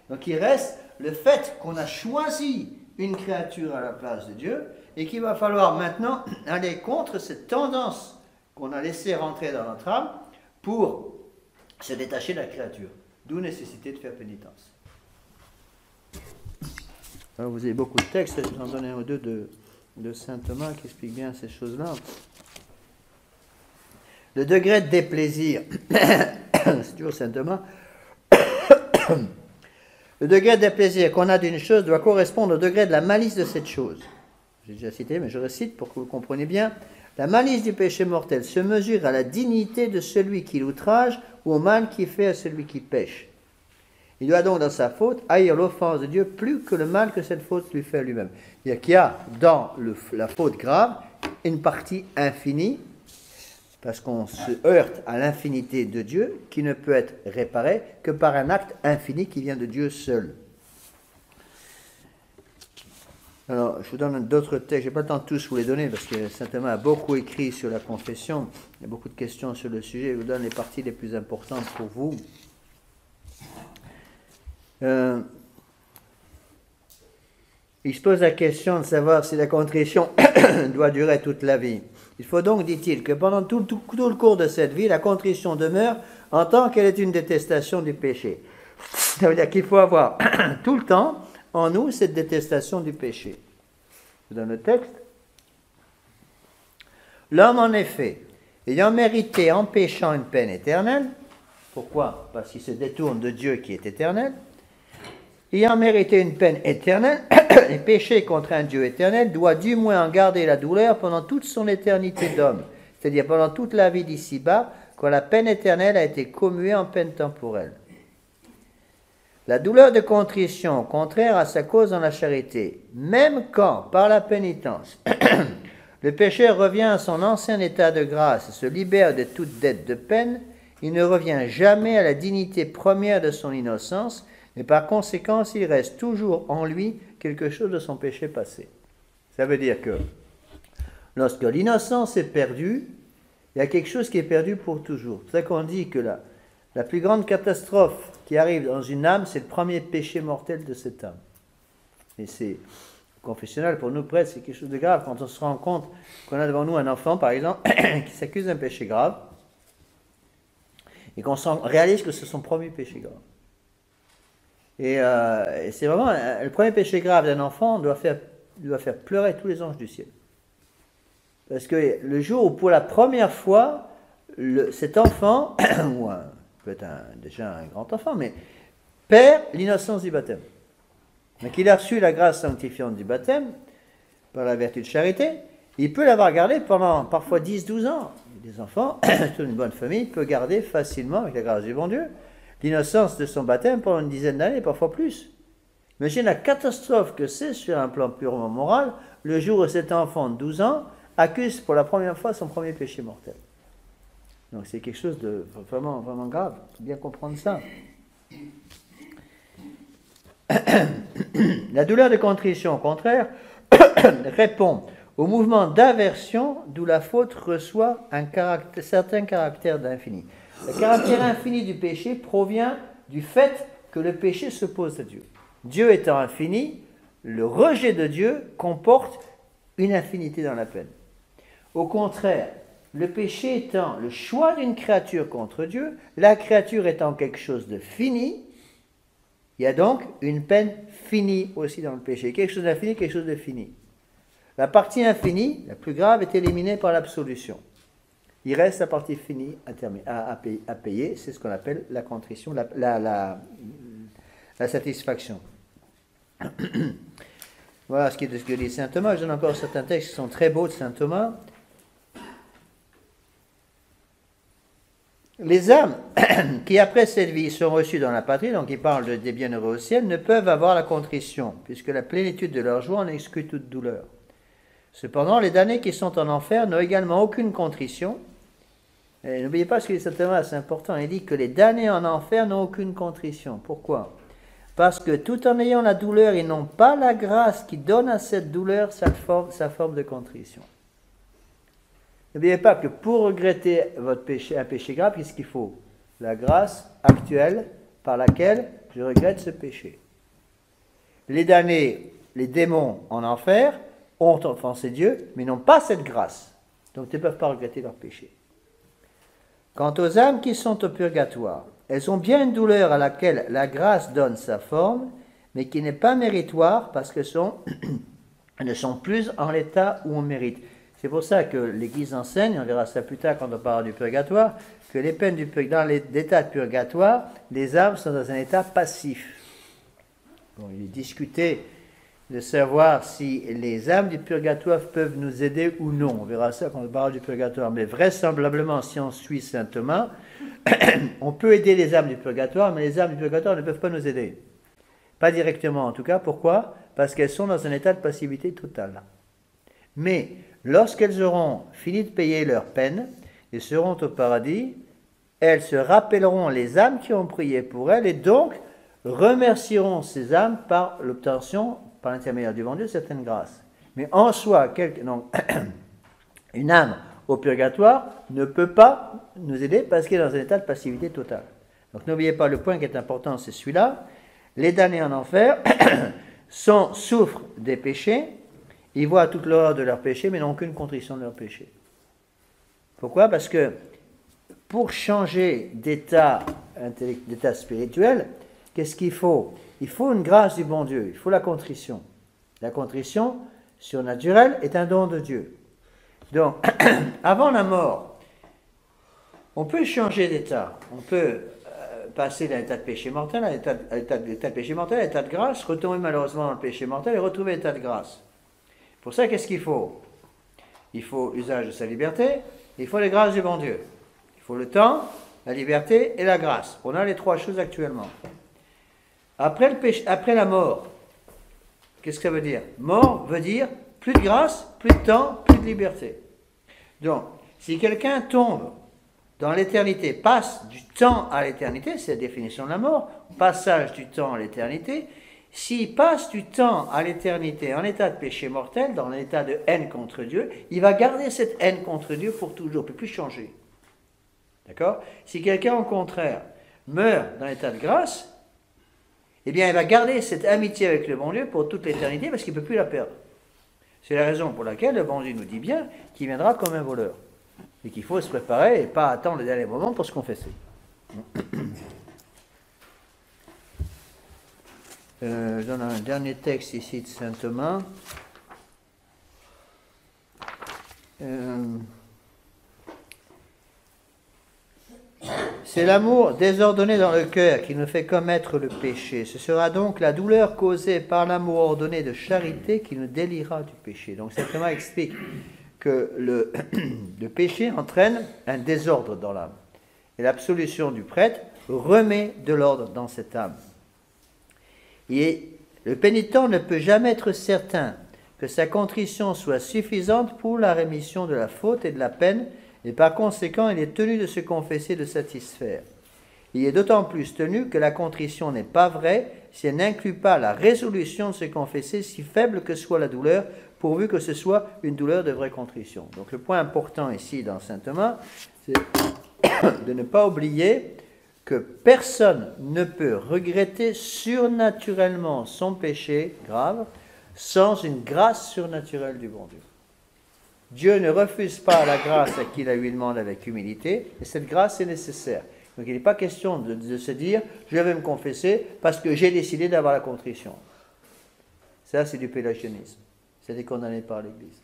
Donc il reste le fait qu'on a choisi une créature à la place de Dieu et qu'il va falloir maintenant aller contre cette tendance qu'on a laissée rentrer dans notre âme pour se détacher de la créature. D'où nécessité de faire pénitence. Alors vous avez beaucoup de textes, j'en donne un ou deux de Saint Thomas qui expliquent bien ces choses-là. Le degré de déplaisir, c'est toujours Saint Thomas, le degré de déplaisir qu'on a d'une chose doit correspondre au degré de la malice de cette chose. J'ai déjà cité, mais je recite pour que vous compreniez bien. La malice du péché mortel se mesure à la dignité de celui qui l'outrage ou au mal qu'il fait à celui qui pêche. Il doit donc, dans sa faute, haïr l'offense de Dieu plus que le mal que cette faute lui fait à lui-même. C'est-à-dire qu'il y a dans la faute grave une partie infinie, parce qu'on se heurte à l'infinité de Dieu, qui ne peut être réparée que par un acte infini qui vient de Dieu seul. Alors, je vous donne d'autres textes, je n'ai pas le temps de tous vous les donner, parce que Saint Thomas a beaucoup écrit sur la confession, il y a beaucoup de questions sur le sujet, je vous donne les parties les plus importantes pour vous. Il se pose la question de savoir si la contrition doit durer toute la vie. Il faut donc, dit-il, que pendant tout le cours de cette vie, la contrition demeure en tant qu'elle est une détestation du péché. Ça veut dire qu'il faut avoir tout le temps en nous cette détestation du péché. Je vous donne le texte. L'homme, en effet, ayant mérité en péchant une peine éternelle, pourquoi? Parce qu'il se détourne de Dieu qui est éternel, ayant mérité une peine éternelle et péché contre un Dieu éternel, doit du moins en garder la douleur pendant toute son éternité d'homme, c'est-à-dire pendant toute la vie d'ici-bas, quand la peine éternelle a été commuée en peine temporelle. La douleur de contrition, contraire à sa cause dans la charité, même quand, par la pénitence, le pécheur revient à son ancien état de grâce et se libère de toute dette de peine, il ne revient jamais à la dignité première de son innocence, mais par conséquent, il reste toujours en lui quelque chose de son péché passé. Ça veut dire que lorsque l'innocence est perdue, il y a quelque chose qui est perdu pour toujours. C'est ça qu'on dit que la plus grande catastrophe qui arrive dans une âme, c'est le premier péché mortel de cette âme. Et c'est confessionnel pour nous prêtres, c'est quelque chose de grave quand on se rend compte qu'on a devant nous un enfant, par exemple, qui s'accuse d'un péché grave, et qu'on réalise que c'est son premier péché grave. Et c'est vraiment le premier péché grave d'un enfant doit faire pleurer tous les anges du ciel. Parce que le jour où pour la première fois, cet enfant, ou peut-être déjà un grand enfant, mais perd l'innocence du baptême. Donc il a reçu la grâce sanctifiante du baptême, par la vertu de charité, il peut l'avoir gardé pendant parfois 10-12 ans. Des enfants, toute une bonne famille peut garder facilement, avec la grâce du bon Dieu, l'innocence de son baptême pendant une dizaine d'années, parfois plus. Imaginez la catastrophe que c'est sur un plan purement moral, le jour où cet enfant de 12 ans accuse pour la première fois son premier péché mortel. Donc c'est quelque chose de vraiment, vraiment grave. Il faut bien comprendre ça. La douleur de contrition, au contraire, répond au mouvement d'aversion d'où la faute reçoit un certain caractère d'infini. Le caractère infini du péché provient du fait que le péché s'oppose à Dieu. Dieu étant infini, le rejet de Dieu comporte une infinité dans la peine. Au contraire, le péché étant le choix d'une créature contre Dieu, la créature étant quelque chose de fini, il y a donc une peine finie aussi dans le péché. Quelque chose d'infini, quelque chose de fini. La partie infinie, la plus grave, est éliminée par l'absolution. Il reste la partie finie à payer, c'est ce qu'on appelle la contrition, la satisfaction. Voilà ce que dit saint Thomas. Je donne encore certains textes qui sont très beaux de saint Thomas. Les âmes qui, après cette vie, sont reçues dans la patrie, donc il parle des bienheureux au ciel, ne peuvent avoir la contrition, puisque la plénitude de leur joie en exclut toute douleur. Cependant, les damnés qui sont en enfer n'ont également aucune contrition. Et n'oubliez pas ce que dit saint Thomas, c'est important, il dit que les damnés en enfer n'ont aucune contrition. Pourquoi? Parce que tout en ayant la douleur, ils n'ont pas la grâce qui donne à cette douleur sa forme de contrition. N'oubliez pas que pour regretter votre péché, un péché grave, qu'est-ce qu'il faut? La grâce actuelle par laquelle je regrette ce péché. Les damnés, les démons en enfer, ont offensé Dieu, mais n'ont pas cette grâce. Donc ils ne peuvent pas regretter leur péché. Quant aux âmes qui sont au purgatoire, elles ont bien une douleur à laquelle la grâce donne sa forme, mais qui n'est pas méritoire parce qu'elles ne sont plus en l'état où on mérite. C'est pour ça que l'Église enseigne, on verra ça plus tard quand on parlera du purgatoire, que les peines dans l'état de purgatoire, les âmes sont dans un état passif. Bon, il est discuté de savoir si les âmes du purgatoire peuvent nous aider ou non. On verra ça quand on parle du purgatoire. Mais vraisemblablement, si on suit saint Thomas, on peut aider les âmes du purgatoire, mais les âmes du purgatoire ne peuvent pas nous aider. Pas directement en tout cas. Pourquoi? Parce qu'elles sont dans un état de passivité totale. Mais lorsqu'elles auront fini de payer leur peine et seront au paradis, elles se rappelleront les âmes qui ont prié pour elles et donc remercieront ces âmes par l'obtention, par l'intermédiaire du bon Dieu, de certaines grâces. Mais en soi, une âme au purgatoire ne peut pas nous aider parce qu'elle est dans un état de passivité totale. Donc n'oubliez pas, le point qui est important, c'est celui-là. Les damnés en enfer souffrent des péchés, ils voient toute l'horreur de leurs péchés, mais n'ont aucune contrition de leurs péchés. Pourquoi? Parce que pour changer d'état spirituel, qu'est-ce qu'il faut? Il faut une grâce du bon Dieu, il faut la contrition. La contrition surnaturelle est un don de Dieu. Donc, avant la mort, on peut changer d'état. On peut passer d'un état de péché mortel à l'état de péché mortel, à l'état de grâce, retomber malheureusement dans le péché mortel et retrouver l'état de grâce. Pour ça, qu'est-ce qu'il faut? Il faut usage de sa liberté, il faut les grâces du bon Dieu. Il faut le temps, la liberté et la grâce. On a les trois choses actuellement. Après la mort, qu'est-ce que ça veut dire? Mort veut dire plus de grâce, plus de temps, plus de liberté. Donc, si quelqu'un tombe dans l'éternité, passe du temps à l'éternité, c'est la définition de la mort, passage du temps à l'éternité, s'il passe du temps à l'éternité en état de péché mortel, dans l'état de haine contre Dieu, il va garder cette haine contre Dieu pour toujours, il ne peut plus changer. D'accord? Si quelqu'un, au contraire, meurt dans l'état de grâce, eh bien, il va garder cette amitié avec le bon Dieu pour toute l'éternité parce qu'il ne peut plus la perdre. C'est la raison pour laquelle le bon Dieu nous dit bien qu'il viendra comme un voleur et qu'il faut se préparer et pas attendre le dernier moment pour se confesser. Je donne un dernier texte ici de saint Thomas. C'est l'amour désordonné dans le cœur qui nous fait commettre le péché. Ce sera donc la douleur causée par l'amour ordonné de charité qui nous déliera du péché. Donc saint Thomas explique que le péché entraîne un désordre dans l'âme. Et l'absolution du prêtre remet de l'ordre dans cette âme. Et le pénitent ne peut jamais être certain que sa contrition soit suffisante pour la rémission de la faute et de la peine, et par conséquent, il est tenu de se confesser, de satisfaire. Il est d'autant plus tenu que la contrition n'est pas vraie si elle n'inclut pas la résolution de se confesser, si faible que soit la douleur, pourvu que ce soit une douleur de vraie contrition. Donc le point important ici dans saint Thomas, c'est de ne pas oublier que personne ne peut regretter surnaturellement son péché grave sans une grâce surnaturelle du bon Dieu. Dieu ne refuse pas la grâce à qui la lui demande avec humilité, et cette grâce est nécessaire. Donc il n'est pas question de se dire « je vais me confesser parce que j'ai décidé d'avoir la contrition ». Ça, c'est du pélagianisme. C'est condamné par l'Église.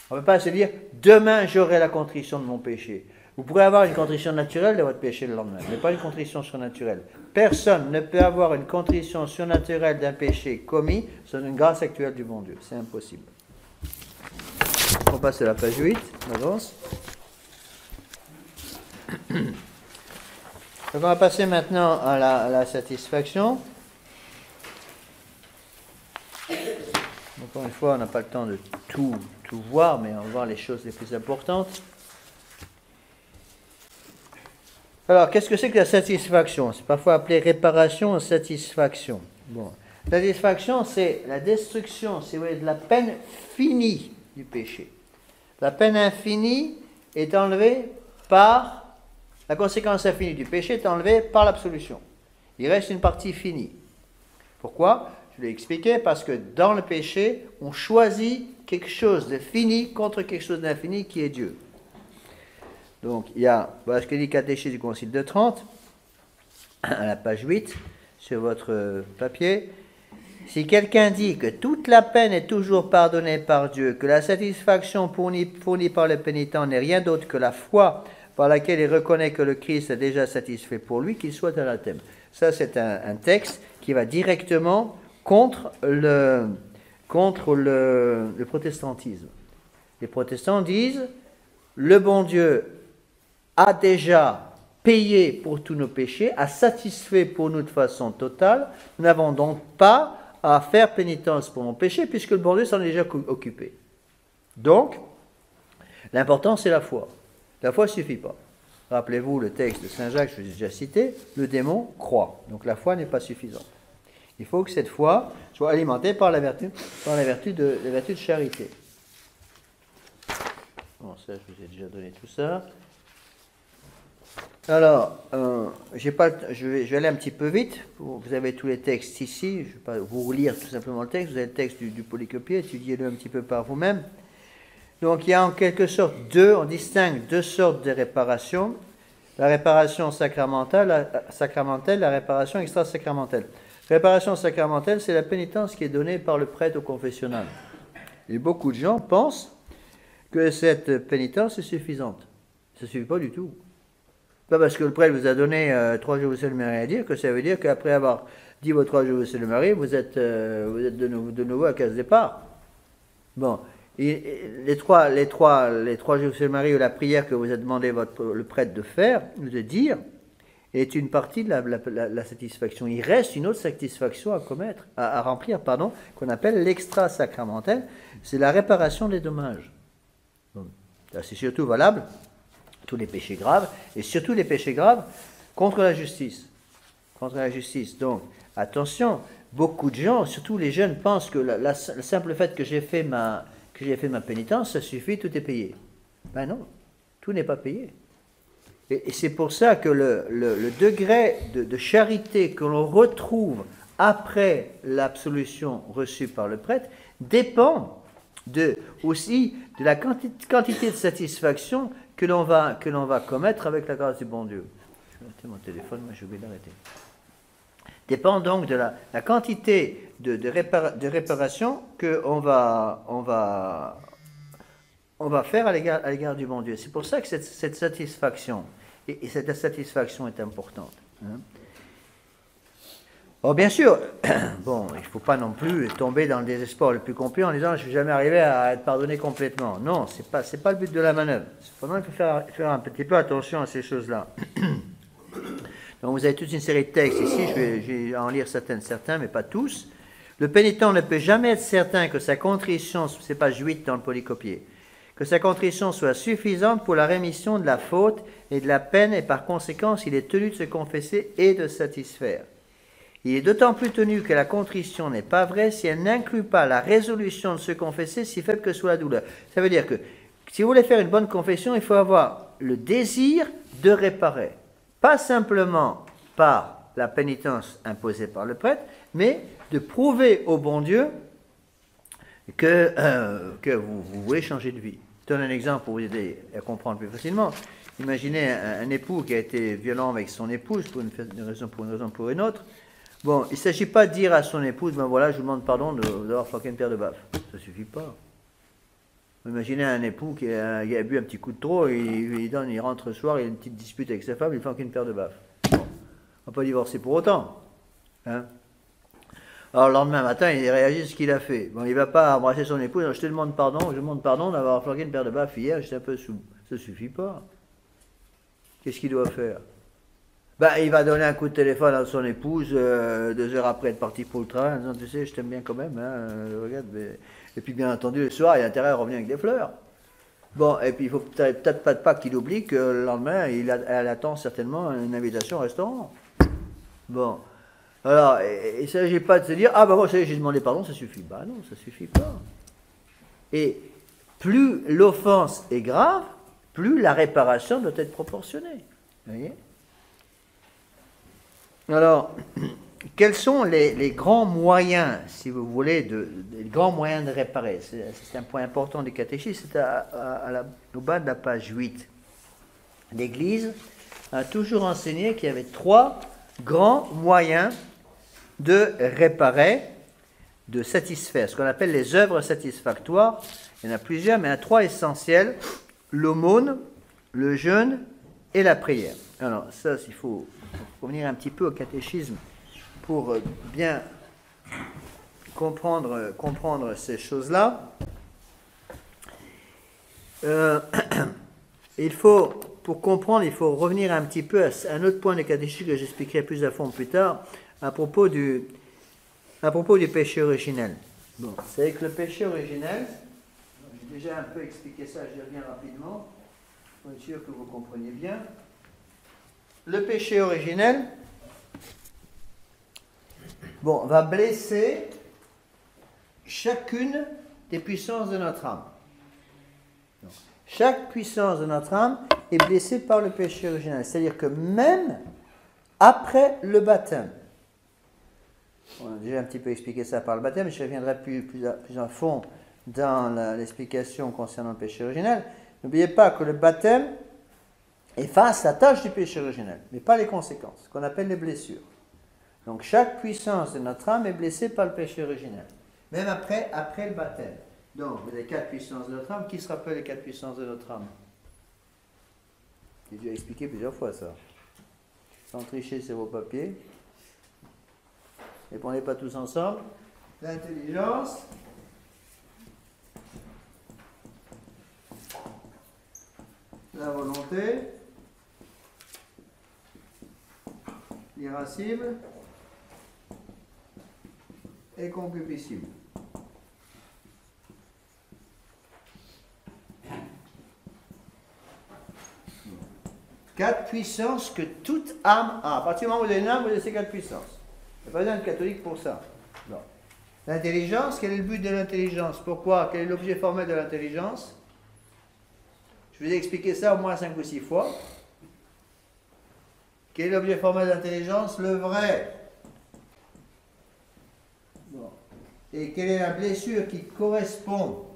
On ne peut pas se dire « demain, j'aurai la contrition de mon péché ». Vous pourrez avoir une contrition naturelle de votre péché le lendemain, mais pas une contrition surnaturelle. Personne ne peut avoir une contrition surnaturelle d'un péché commis sans une grâce actuelle du bon Dieu. C'est impossible. On passe à la page 8, on avance. Donc on va passer maintenant à la satisfaction. Encore une fois, on n'a pas le temps de tout voir, mais on va voir les choses les plus importantes. Alors, qu'est-ce que c'est que la satisfaction? C'est parfois appelé réparation ou satisfaction. Bon. La satisfaction, c'est la destruction, si vous voulez, de la peine finie du péché. La peine infinie est enlevée par... La conséquence infinie du péché est enlevée par l'absolution. Il reste une partie finie. Pourquoi? Je l'ai expliqué, parce que dans le péché, on choisit quelque chose de fini contre quelque chose d'infini qui est Dieu. Donc, voilà ce que dit le catéchisme du Concile de Trente, à la page 8, sur votre papier. Si quelqu'un dit que toute la peine est toujours pardonnée par Dieu, que la satisfaction fournie par le pénitent n'est rien d'autre que la foi par laquelle il reconnaît que le Christ a déjà satisfait pour lui, qu'il soit anathème. Ça, c'est un texte qui va directement contre contre le protestantisme. Les protestants disent, le bon Dieu a déjà payé pour tous nos péchés, a satisfait pour nous de façon totale, nous n'avons donc pas à faire pénitence pour nos péchés, puisque le bon Dieu s'en est déjà occupé. Donc, l'important c'est la foi. La foi ne suffit pas. Rappelez-vous le texte de Saint Jacques, je vous ai déjà cité, le démon croit. Donc la foi n'est pas suffisante. Il faut que cette foi soit alimentée par la vertu de charité. Bon, ça, je vous ai déjà donné tout ça. Alors, je vais aller un petit peu vite. Vous avez tous les textes ici. Je ne vais pas vous relire tout simplement le texte. Vous avez le texte du polycopier. Étudiez-le un petit peu par vous-même. Donc, il y a en quelque sorte on distingue deux sortes de réparations. La réparation sacramentelle, la réparation extra-sacramentelle. Réparation sacramentelle, c'est la pénitence qui est donnée par le prêtre au confessionnal. Et beaucoup de gens pensent que cette pénitence est suffisante. Ça ne suffit pas du tout. Pas parce que le prêtre vous a donné 3 jours de Marie à dire que ça veut dire qu'après avoir dit vos 3 jours de Marie, vous êtes de nouveau à case départ. Bon, les trois jours de Marie ou la prière que vous a demandé le prêtre de faire, de dire, est une partie de la satisfaction. Il reste une autre satisfaction à remplir, qu'on appelle l'extra-sacramentel. C'est la réparation des dommages. Bon, c'est surtout valable tous les péchés graves, et surtout les péchés graves contre la justice. Contre la justice. Donc, attention, beaucoup de gens, surtout les jeunes, pensent que le simple fait que j'ai fait ma pénitence, ça suffit, tout est payé. Ben non, tout n'est pas payé. Et c'est pour ça que le degré de charité que l'on retrouve après l'absolution reçue par le prêtre dépend aussi de la quantité de satisfaction que l'on va commettre avec la grâce du bon Dieu. Je vais arrêter mon téléphone, moi je vais l'arrêter. Dépend donc de la quantité de réparation qu'on va faire à l'égard du bon Dieu. C'est pour ça que cette satisfaction, et cette satisfaction est importante. Hein. Or, bien sûr, bon, il ne faut pas non plus tomber dans le désespoir le plus complet en disant « je ne suis jamais arrivé à être pardonné complètement ». Non, ce n'est pas le but de la manœuvre. Cependant, il faut faire un petit peu attention à ces choses-là. Donc, vous avez toute une série de textes ici, je vais en lire certains, mais pas tous. Le pénitent ne peut jamais être certain que sa contrition, c'est page 8 dans le polycopier, que sa contrition soit suffisante pour la rémission de la faute et de la peine, et par conséquent, il est tenu de se confesser et de satisfaire. Il est d'autant plus tenu que la contrition n'est pas vraie si elle n'inclut pas la résolution de se confesser, si faible que soit la douleur. Ça veut dire que si vous voulez faire une bonne confession, il faut avoir le désir de réparer. Pas simplement par la pénitence imposée par le prêtre, mais de prouver au bon Dieu que vous voulez changer de vie. Je donne un exemple pour vous aider à comprendre plus facilement. Imaginez un époux qui a été violent avec son épouse pour une raison pour une autre. Bon, il ne s'agit pas de dire à son épouse, ben voilà, je vous demande pardon d'avoir flanqué une paire de baffes. Ça ne suffit pas. Imaginez un époux qui a bu un petit coup de trop, il rentre le soir, il a une petite dispute avec sa femme, il flanque une paire de baffes. Bon, on ne va pas divorcer pour autant. Hein. Alors le lendemain matin, il réagit à ce qu'il a fait. Bon, il ne va pas embrasser son épouse, je te demande pardon d'avoir flanqué une paire de baffes hier, j'étais un peu sous. Ça ne suffit pas. Qu'est-ce qu'il doit faire? Ben, il va donner un coup de téléphone à son épouse 2 heures après être parti pour le travail en disant, tu sais, je t'aime bien quand même, hein, regarde. Mais... Et puis bien entendu, le soir, il a intérêt à revenir avec des fleurs. Bon, et puis il ne faut peut-être pas qu'il oublie que le lendemain, elle attend certainement une invitation au restaurant. Bon, alors, il ne s'agit pas de se dire, ah ben moi, j'ai demandé pardon, ça suffit. Ben non, ça ne suffit pas. Et plus l'offense est grave, plus la réparation doit être proportionnée. Vous voyez? Alors, quels sont les grands moyens, si vous voulez, les grands moyens de réparer? C'est un point important du catéchisme, c'est au bas de la page 8. L'Église a toujours enseigné qu'il y avait 3 grands moyens de réparer, de satisfaire, ce qu'on appelle les œuvres satisfactoires. Il y en a plusieurs, mais il y en a 3 essentiels: l'aumône, le jeûne et la prière. Alors, ça, il faut revenir un petit peu au catéchisme pour bien comprendre ces choses-là, pour comprendre, il faut revenir un petit peu à un autre point de catéchisme que j'expliquerai plus à fond plus tard, à propos du péché originel. Bon, c'est que le péché originel, j'ai déjà un peu expliqué ça, je reviens rapidement, pour être sûr que vous compreniez bien. Le péché originel, va blesser chacune des puissances de notre âme. Donc, chaque puissance de notre âme est blessée par le péché originel. C'est-à-dire que même après le baptême, on a déjà un petit peu expliqué ça par le baptême, je reviendrai plus à fond dans l'explication concernant le péché originel. N'oubliez pas que le baptême efface la tâche du péché originel, mais pas les conséquences, ce qu'on appelle les blessures. Donc chaque puissance de notre âme est blessée par le péché originel, même après le baptême. Donc vous avez 4 puissances de notre âme. Qui se rappelle les 4 puissances de notre âme? J'ai déjà expliqué plusieurs fois ça. Sans tricher sur vos papiers. Répondez pas tous ensemble. L'intelligence, la volonté, l'irascible et concupiscible. Quatre puissances que toute âme a. À partir du moment où vous avez une âme, vous avez ces 4 puissances. Il n'y a pas besoin de catholique pour ça. Non. L'intelligence, quel est le but de l'intelligence? Pourquoi? Quel est l'objet formel de l'intelligence? Je vous ai expliqué ça au moins 5 ou 6 fois. Quel est l'objet formel de l'intelligence? Le vrai. Bon. Et quelle est la blessure qui correspond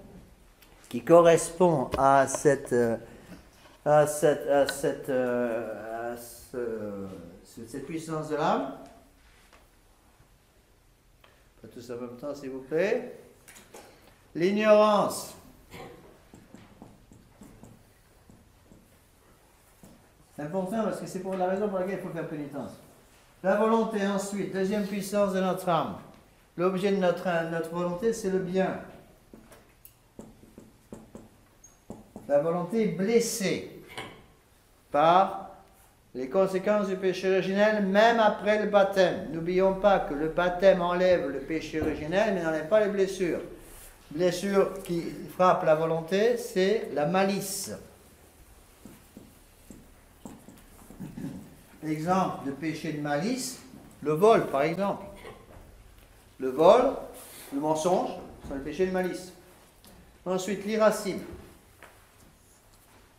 à cette puissance de l'âme? Pas tous en même temps, s'il vous plaît. L'ignorance. C'est important parce que c'est pour la raison pour laquelle il faut faire pénitence. La volonté ensuite, deuxième puissance de notre âme. L'objet de notre volonté, c'est le bien. La volonté est blessée par les conséquences du péché originel, même après le baptême. N'oublions pas que le baptême enlève le péché originel, mais n'enlève pas les blessures. Blessure qui frappe la volonté, c'est la malice. Exemple de péché de malice, le vol par exemple. Le vol, le mensonge, c'est le péché de malice. Ensuite, l'irascible.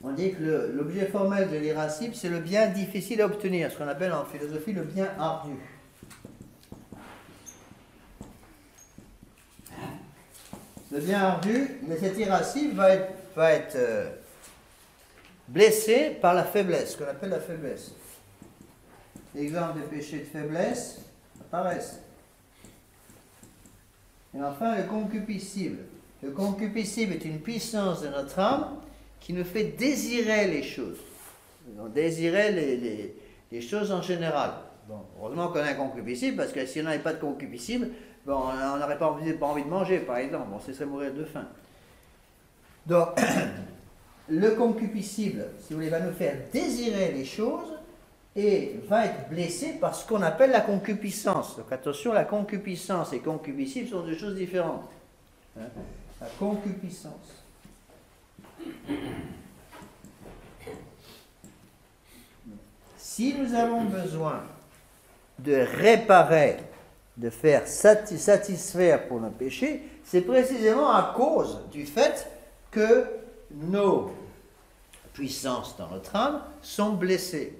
On dit que l'objet formel de l'irascible, c'est le bien difficile à obtenir, ce qu'on appelle en philosophie le bien ardu. Le bien ardu, mais cet irascible va être blessé par la faiblesse, ce qu'on appelle la faiblesse. Exemple de péché de faiblesse apparaissent. Et enfin, le concupiscible. Le concupiscible est une puissance de notre âme qui nous fait désirer les choses. On désirait les choses en général. Bon, heureusement qu'on a un concupiscible, parce que si on n'avait pas de concupiscible, bon, on n'aurait pas envie de manger, par exemple. Bon, ce serait mourir de faim. Donc, le concupiscible, si vous voulez, va nous faire désirer les choses et va être blessé par ce qu'on appelle la concupiscence. Donc attention, la concupiscence et concupiscible sont deux choses différentes. Hein? La concupiscence. Si nous avons besoin de réparer, de faire satisfaire pour nos péchés, c'est précisément à cause du fait que nos puissances dans notre âme sont blessées.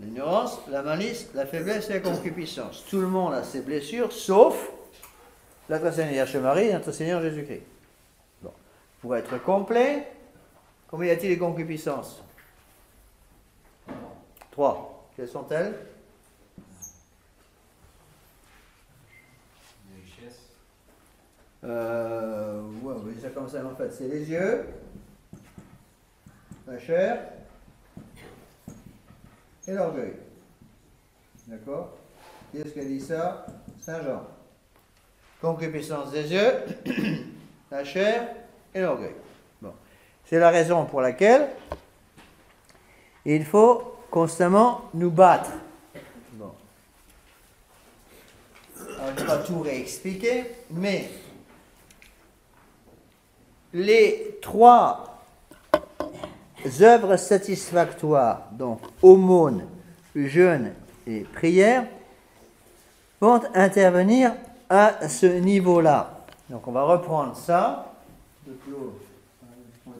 L'ignorance, la malice, la faiblesse et la concupiscence. Tout le monde a ses blessures, sauf notre Seigneur Vierge Marie et notre Seigneur Jésus-Christ. Bon. Pour être complet, combien y a-t-il de concupiscences? 3. Quelles sont-elles? Les richesses. Ouais, on va dire ça comme ça en fait. C'est les yeux, la chair et l'orgueil. D'accord? Qui est-ce qui a dit ça? Saint Jean. concupiscence des yeux, la chair et l'orgueil. Bon. C'est la raison pour laquelle il faut constamment nous battre. Bon. Alors, je ne vais pas tout réexpliquer, mais les 3 œuvres satisfactoires, donc aumône, jeûne et prière, vont intervenir à ce niveau-là. Donc on va reprendre ça. Le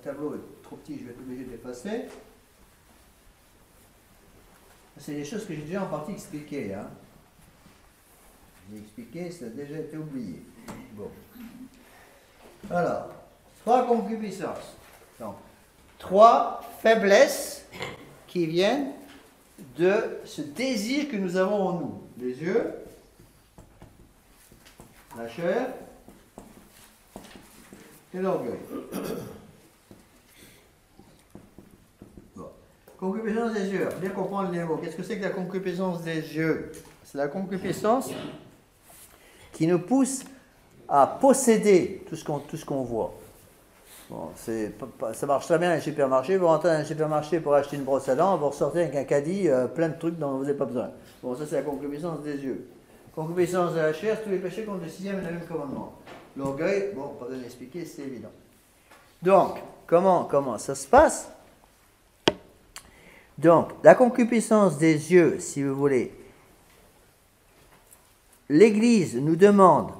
tableau est trop petit, je vais être obligé de l'effacer. C'est des choses que j'ai déjà en partie expliquées. Hein. J'ai expliqué, ça a déjà été oublié. Bon. Alors, 3 concupiscences. Donc, 3 faiblesses qui viennent de ce désir que nous avons en nous. Les yeux, la chair et l'orgueil. Bon. Concupiscence des yeux. Bien comprendre les mots. Qu'est-ce que c'est que la concupiscence des yeux? C'est la concupiscence qui nous pousse à posséder tout ce qu'on voit. Bon, ça marche très bien dans les supermarchés. Vous rentrez dans un supermarché pour acheter une brosse à dents, vous ressortez avec un caddie plein de trucs dont vous n'avez pas besoin. Bon, ça c'est la concupiscence des yeux. Concupiscence de la chair, tous les péchés contre le 6e et le 9e commandement. L'orgueil, bon, pas besoin d'expliquer, c'est évident. Donc, comment ça se passe? Donc, la concupiscence des yeux, si vous voulez, l'Église nous demande,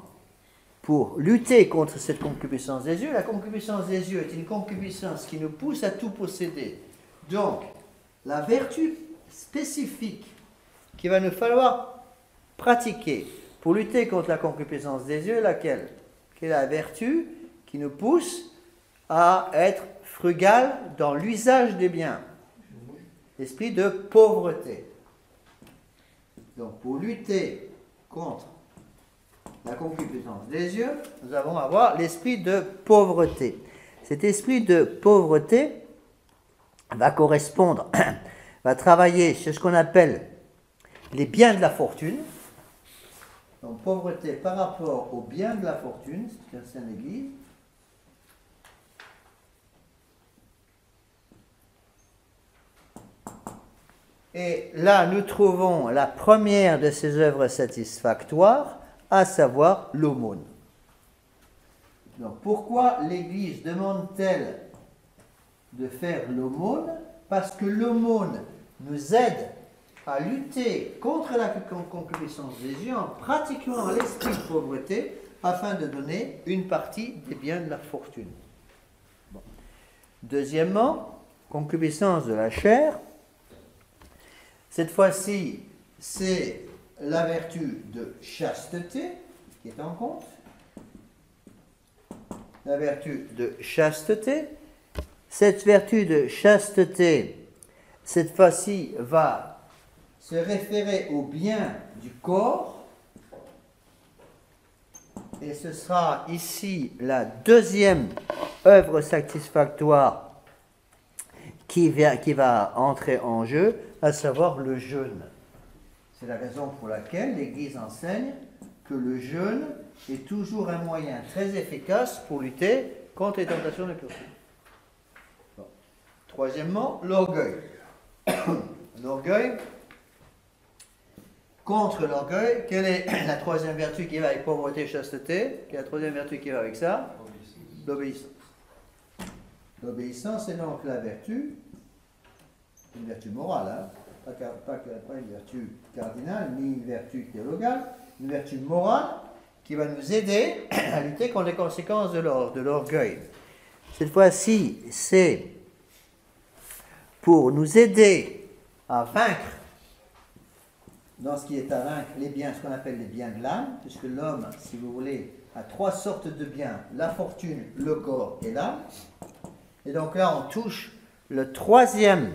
pour lutter contre cette concupiscence des yeux, la concupiscence des yeux est une concupiscence qui nous pousse à tout posséder. Donc, la vertu spécifique qu'il va nous falloir pratiquer pour lutter contre la concupiscence des yeux, laquelle? Quelle est la vertu qui nous pousse à être frugal dans l'usage des biens? L'esprit de pauvreté. Donc, pour lutter contre la concupiscence des yeux, nous allons avoir l'esprit de pauvreté. Cet esprit de pauvreté va correspondre, va travailler sur ce qu'on appelle les biens de la fortune. Donc, pauvreté par rapport aux biens de la fortune, c'est ce qu'enseigne l'Église. Et là, nous trouvons la première de ces œuvres satisfactoires, à savoir l'aumône. Donc, pourquoi l'Église demande-t-elle de faire l'aumône? Parce que l'aumône nous aide à lutter contre la concupiscence des yeux en pratiquant l'esprit de pauvreté afin de donner une partie des biens de la fortune. Bon. Deuxièmement, concupiscence de la chair. Cette fois-ci, c'est la vertu de chasteté qui est en compte. La vertu de chasteté. Cette vertu de chasteté, cette fois-ci, va se référer au bien du corps. Et ce sera ici la deuxième œuvre satisfactoire qui va entrer en jeu, à savoir le jeûne. C'est la raison pour laquelle l'Église enseigne que le jeûne est toujours un moyen très efficace pour lutter contre les tentations de pureté. Bon. Troisièmement, l'orgueil. L'orgueil. Contre l'orgueil, quelle est la troisième vertu qui va avec pauvreté et chasteté? Quelle est la troisième vertu qui va avec ça? L'obéissance. L'obéissance est donc la vertu, une vertu morale, hein? Pas une vertu cardinale, ni une vertu théologale, une vertu morale qui va nous aider à lutter contre les conséquences de l'orgueil. Cette fois-ci, c'est pour nous aider à vaincre, dans ce qui est à vaincre, les biens, ce qu'on appelle les biens de l'âme, puisque l'homme, si vous voulez, a 3 sortes de biens, la fortune, le corps et l'âme. Et donc là, on touche la troisième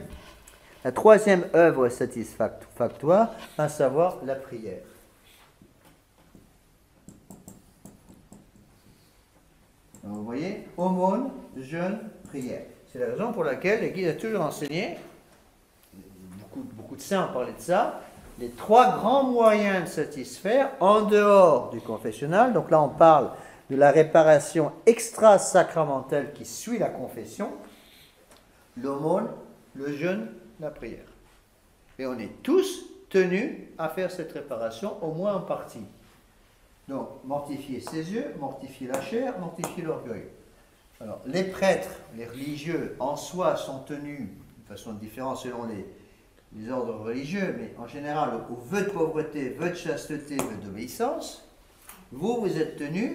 œuvre satisfactoire, à savoir la prière. Donc vous voyez, aumône, jeûne, prière. C'est la raison pour laquelle l'Église a toujours enseigné, beaucoup de saints ont parlé de ça, les trois grands moyens de satisfaire en dehors du confessionnal. Donc là, on parle de la réparation extra-sacramentelle qui suit la confession, l'aumône, le jeûne, la prière. Et on est tous tenus à faire cette réparation, au moins en partie. Donc, mortifier ses yeux, mortifier la chair, mortifier l'orgueil. Alors, les prêtres, les religieux, en soi, sont tenus de façon différente selon les ordres religieux, mais en général, au vœu de pauvreté, vœu de chasteté, vœu d'obéissance, vous êtes tenus,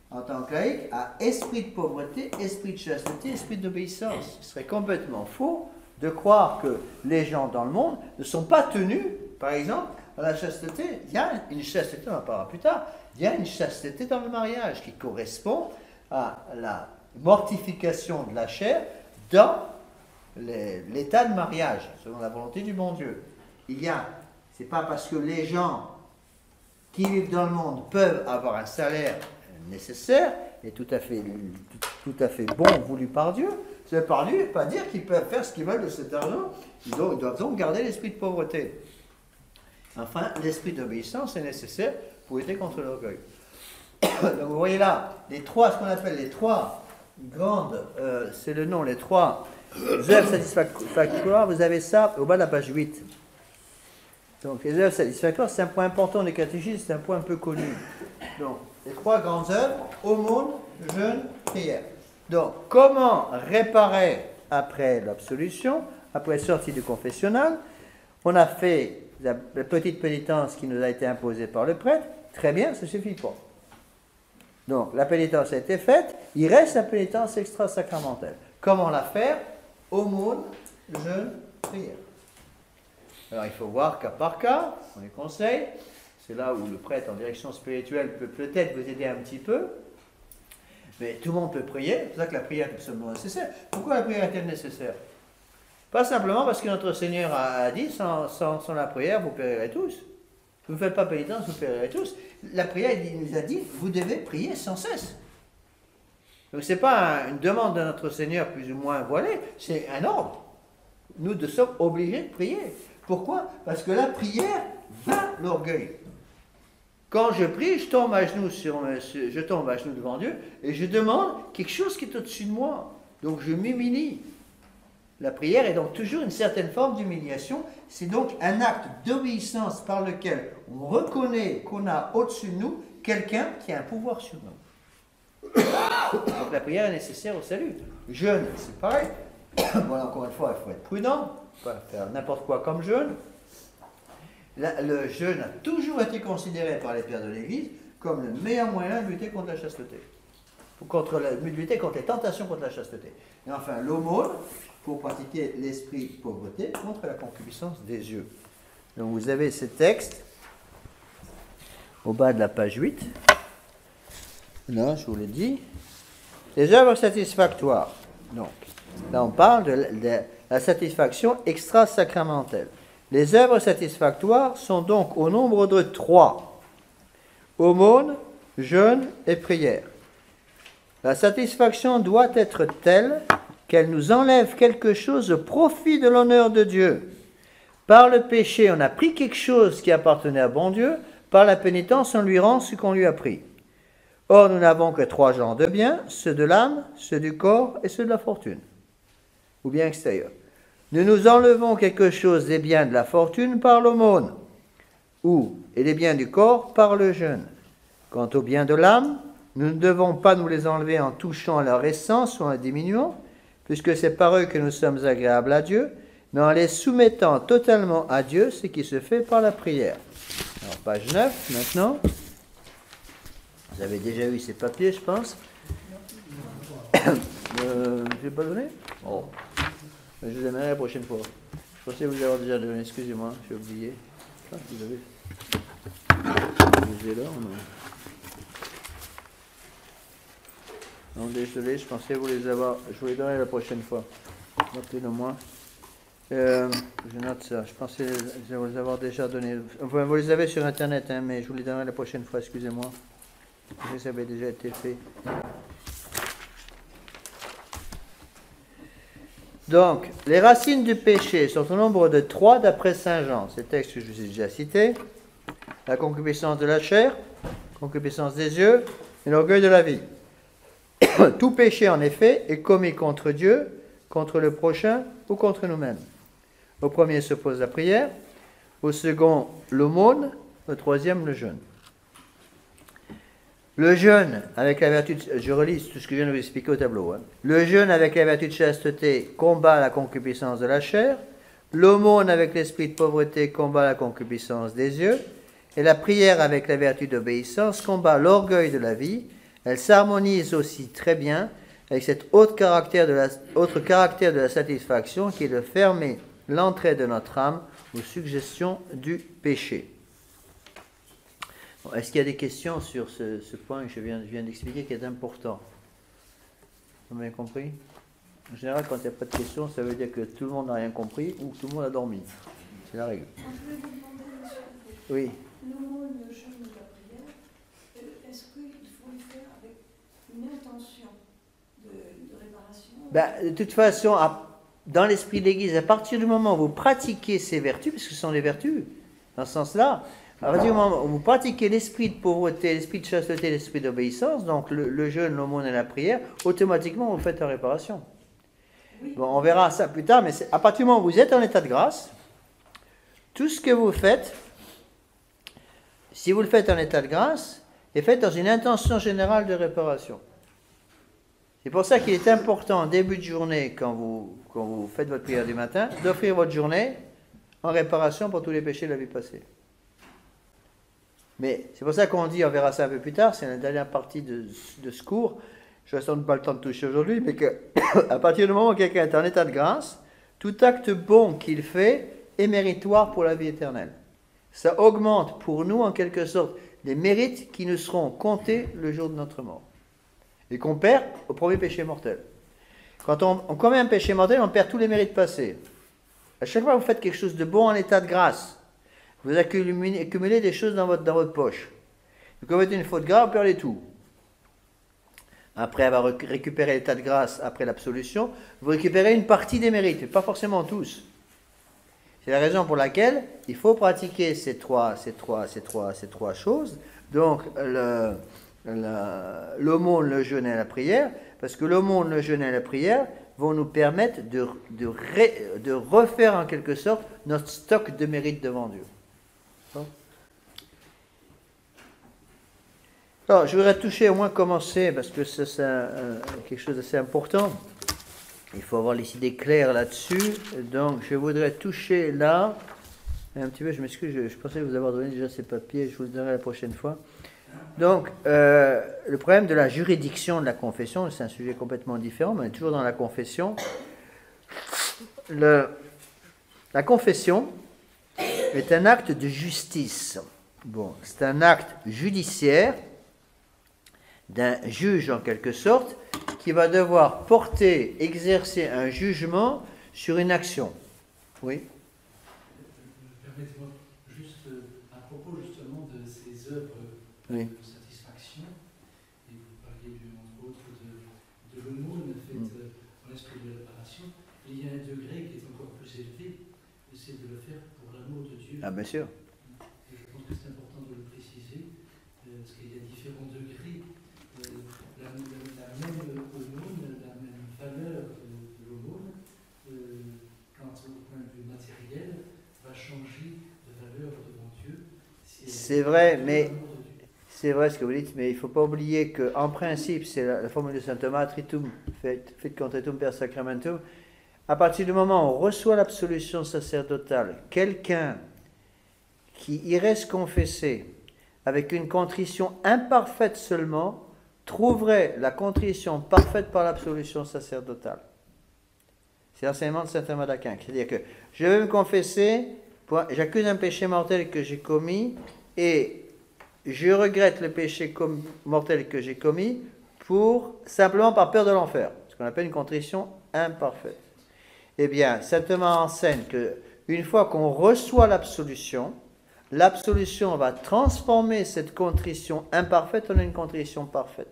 en tant que laïc, à esprit de pauvreté, esprit de chasteté, esprit d'obéissance. Ce serait complètement faux de croire que les gens dans le monde ne sont pas tenus, par exemple, à la chasteté. Il y a une chasteté, on en parlera plus tard, il y a une chasteté dans le mariage qui correspond à la mortification de la chair dans l'état de mariage, selon la volonté du bon Dieu. C'est pas parce que les gens qui vivent dans le monde peuvent avoir un salaire nécessaire et tout à fait bon, voulu par Dieu, ça ne veut pas dire qu'ils peuvent faire ce qu'ils veulent de cet argent. Ils doivent donc garder l'esprit de pauvreté. Enfin, l'esprit d'obéissance est nécessaire pour lutter contre l'orgueil. Donc vous voyez là, ce qu'on appelle les trois grandes, c'est le nom, les trois œuvres satisfactoires, vous avez ça au bas de la page 8. Donc les œuvres satisfactoires, c'est un point important des catéchismes, c'est un point un peu connu. Donc les trois grandes œuvres, aumône, jeûne, prière. Donc comment réparer après l'absolution, après sortie du confessionnal? On a fait la petite pénitence qui nous a été imposée par le prêtre, très bien, ça ne suffit pas. Donc la pénitence a été faite, il reste la pénitence extra-sacramentelle. Comment la faire? Aumône, jeûne, prière. Alors il faut voir cas par cas, on les conseille. C'est là où le prêtre en direction spirituelle peut peut-être vous aider un petit peu. Mais tout le monde peut prier, c'est pour ça que la prière est absolument nécessaire. Pourquoi la prière est-elle nécessaire? Pas simplement parce que notre Seigneur a dit, sans la prière, vous périrez tous. Si vous ne faites pas pénitence, vous périrez tous. La prière, il nous a dit, vous devez prier sans cesse. Donc ce n'est pas une demande de notre Seigneur plus ou moins voilée, c'est un ordre. Nous sommes obligés de prier. Pourquoi? Parce que la prière vainc l'orgueil. Quand je prie, je tombe à genoux devant Dieu et je demande quelque chose qui est au-dessus de moi. Donc je m'humilie. La prière est donc toujours une certaine forme d'humiliation. C'est donc un acte d'obéissance par lequel on reconnaît qu'on a au-dessus de nous quelqu'un qui a un pouvoir sur nous. Donc la prière est nécessaire au salut. Jeûne, c'est pareil. Voilà, encore une fois, il faut être prudent, pas faire n'importe quoi comme jeûne. Le jeûne a toujours été considéré par les pères de l'Église comme le meilleur moyen de lutter contre la chasteté. De lutter contre les tentations contre la chasteté. Et enfin, l'aumône, pour pratiquer l'esprit de pauvreté contre la concupiscence des yeux. Donc vous avez ces textes au bas de la page 8. Là, je vous l'ai dit. Les œuvres satisfactoires. Donc, là on parle de la satisfaction extra-sacramentelle. Les œuvres satisfactoires sont donc au nombre de 3. Aumône, jeûne et prière. La satisfaction doit être telle qu'elle nous enlève quelque chose au profit de l'honneur de Dieu. Par le péché, on a pris quelque chose qui appartenait à bon Dieu. Par la pénitence, on lui rend ce qu'on lui a pris. Or, nous n'avons que 3 genres de biens, ceux de l'âme, ceux du corps et ceux de la fortune, ou bien extérieurs. Nous nous enlevons quelque chose des biens de la fortune par l'aumône, et des biens du corps par le jeûne. Quant aux biens de l'âme, nous ne devons pas nous les enlever en touchant à leur essence ou en la diminuant, puisque c'est par eux que nous sommes agréables à Dieu, mais en les soumettant totalement à Dieu, ce qui se fait par la prière. Alors, page 9, maintenant. Vous avez déjà eu ces papiers, je pense. Je n'ai pas donné? Oh. Je vous amènerai la prochaine fois. Je pensais vous avoir déjà donné, excusez-moi, j'ai oublié. Je pense que vous avez. Vous êtes là ou non? Non, désolé, je pensais vous les avoir. Je vous les donnerai la prochaine fois. Notez-le moi. Je note ça. Je pensais vous les avoir déjà donnés. Vous les avez sur Internet, hein, mais je vous les donnerai la prochaine fois, excusez-moi. Ça avait déjà été fait. Donc, les racines du péché sont au nombre de 3 d'après Saint Jean. C'est le texte que je vous ai déjà cité. La concupiscence de la chair, concupiscence des yeux et l'orgueil de la vie. Tout péché, en effet, est commis contre Dieu, contre le prochain ou contre nous-mêmes. Au premier s'oppose la prière, au second l'aumône, au troisième le jeûne. Le jeûne avec la vertu, je relis tout ce que je viens de vous expliquer au tableau. Le jeûne avec la vertu de chasteté combat la concupiscence de la chair, l'aumône avec l'esprit de pauvreté combat la concupiscence des yeux, et la prière avec la vertu d'obéissance combat l'orgueil de la vie. Elle s'harmonise aussi très bien avec cet autre caractère de la satisfaction qui est de fermer l'entrée de notre âme aux suggestions du péché. Bon, est-ce qu'il y a des questions sur ce point que je viens d'expliquer qui est important? Vous m'avez compris? En général, quand il n'y a pas de questions, ça veut dire que tout le monde n'a rien compris ou que tout le monde a dormi. C'est la règle. Je voulais vous demander, monsieur, Oui. l'aumône, le jeûne de la prière, est-ce qu'il faut le faire avec une intention de réparation? De toute façon, dans l'esprit de l'Église, à partir du moment où vous pratiquez ces vertus, parce que ce sont des vertus, dans ce sens-là, à partir du moment où vous pratiquez l'esprit de pauvreté, l'esprit de chasteté, l'esprit d'obéissance, donc le jeûne, l'aumône et la prière, automatiquement vous faites la réparation. Oui. Bon, on verra ça plus tard, mais à partir du moment où vous êtes en état de grâce, tout ce que vous faites, si vous le faites en état de grâce, est fait dans une intention générale de réparation. C'est pour ça qu'il est important, en début de journée, quand vous faites votre prière du matin, d'offrir votre journée en réparation pour tous les péchés de la vie passée. Mais c'est pour ça qu'on dit, on verra ça un peu plus tard, c'est la dernière partie de ce cours, je n'ai sans doute pas le temps de toucher aujourd'hui, mais qu'à partir du moment où quelqu'un est en état de grâce, tout acte bon qu'il fait est méritoire pour la vie éternelle. Ça augmente pour nous, en quelque sorte, les mérites qui nous seront comptés le jour de notre mort. Et qu'on perd au premier péché mortel. Quand on commet un péché mortel, on perd tous les mérites passés. À chaque fois que vous faites quelque chose de bon en état de grâce, vous accumulez des choses dans votre poche. Vous commettez une faute grave, vous perdez tout. Après avoir récupéré l'état de grâce, après l'absolution, vous récupérez une partie des mérites, mais pas forcément tous. C'est la raison pour laquelle il faut pratiquer ces trois choses. Donc, l'aumône, le jeûne et la prière, parce que l'aumône, le jeûne et la prière vont nous permettre de refaire en quelque sorte notre stock de mérite devant Dieu. Alors, je voudrais toucher, au moins commencer, parce que c'est quelque chose d'assez important. Il faut avoir les idées claires là-dessus. Donc, je voudrais toucher là, un petit peu, je m'excuse, je pensais vous avoir donné déjà ces papiers, je vous le donnerai la prochaine fois. Donc, le problème de la juridiction de la confession, c'est un sujet complètement différent, mais on est toujours dans la confession. La confession est un acte de justice. Bon, c'est un acte judiciaire d'un juge en quelque sorte, qui va devoir exercer un jugement sur une action. Oui. Permettez-moi juste à propos justement de ces œuvres Oui. de satisfaction, et vous parliez entre autres de l'aumône faite en esprit de réparation, il y a un degré qui est encore plus élevé, c'est de le faire pour l'amour de Dieu. Ah, bien sûr. Et je pense que c'est important de le préciser, parce qu'il y a différents degrés. La même aumône, la même valeur de l'aumône, quant au point de vue matériel, va changer de valeur devant Dieu. C'est vrai, mais c'est vrai ce que vous dites, mais il ne faut pas oublier qu'en principe, c'est la formule de saint Thomas, tritum fit contritum per sacramentum. À partir du moment où on reçoit l'absolution sacerdotale, quelqu'un qui irait se confesser avec une contrition imparfaite seulement, trouverait la contrition parfaite par l'absolution sacerdotale. C'est l'enseignement de saint Thomas d'Aquin. C'est-à-dire que je vais me confesser, j'accuse un péché mortel que j'ai commis, et je regrette le péché mortel que j'ai commis simplement par peur de l'enfer, ce qu'on appelle une contrition imparfaite. Eh bien, saint Thomas enseigne qu'une fois qu'on reçoit l'absolution va transformer cette contrition imparfaite en une contrition parfaite.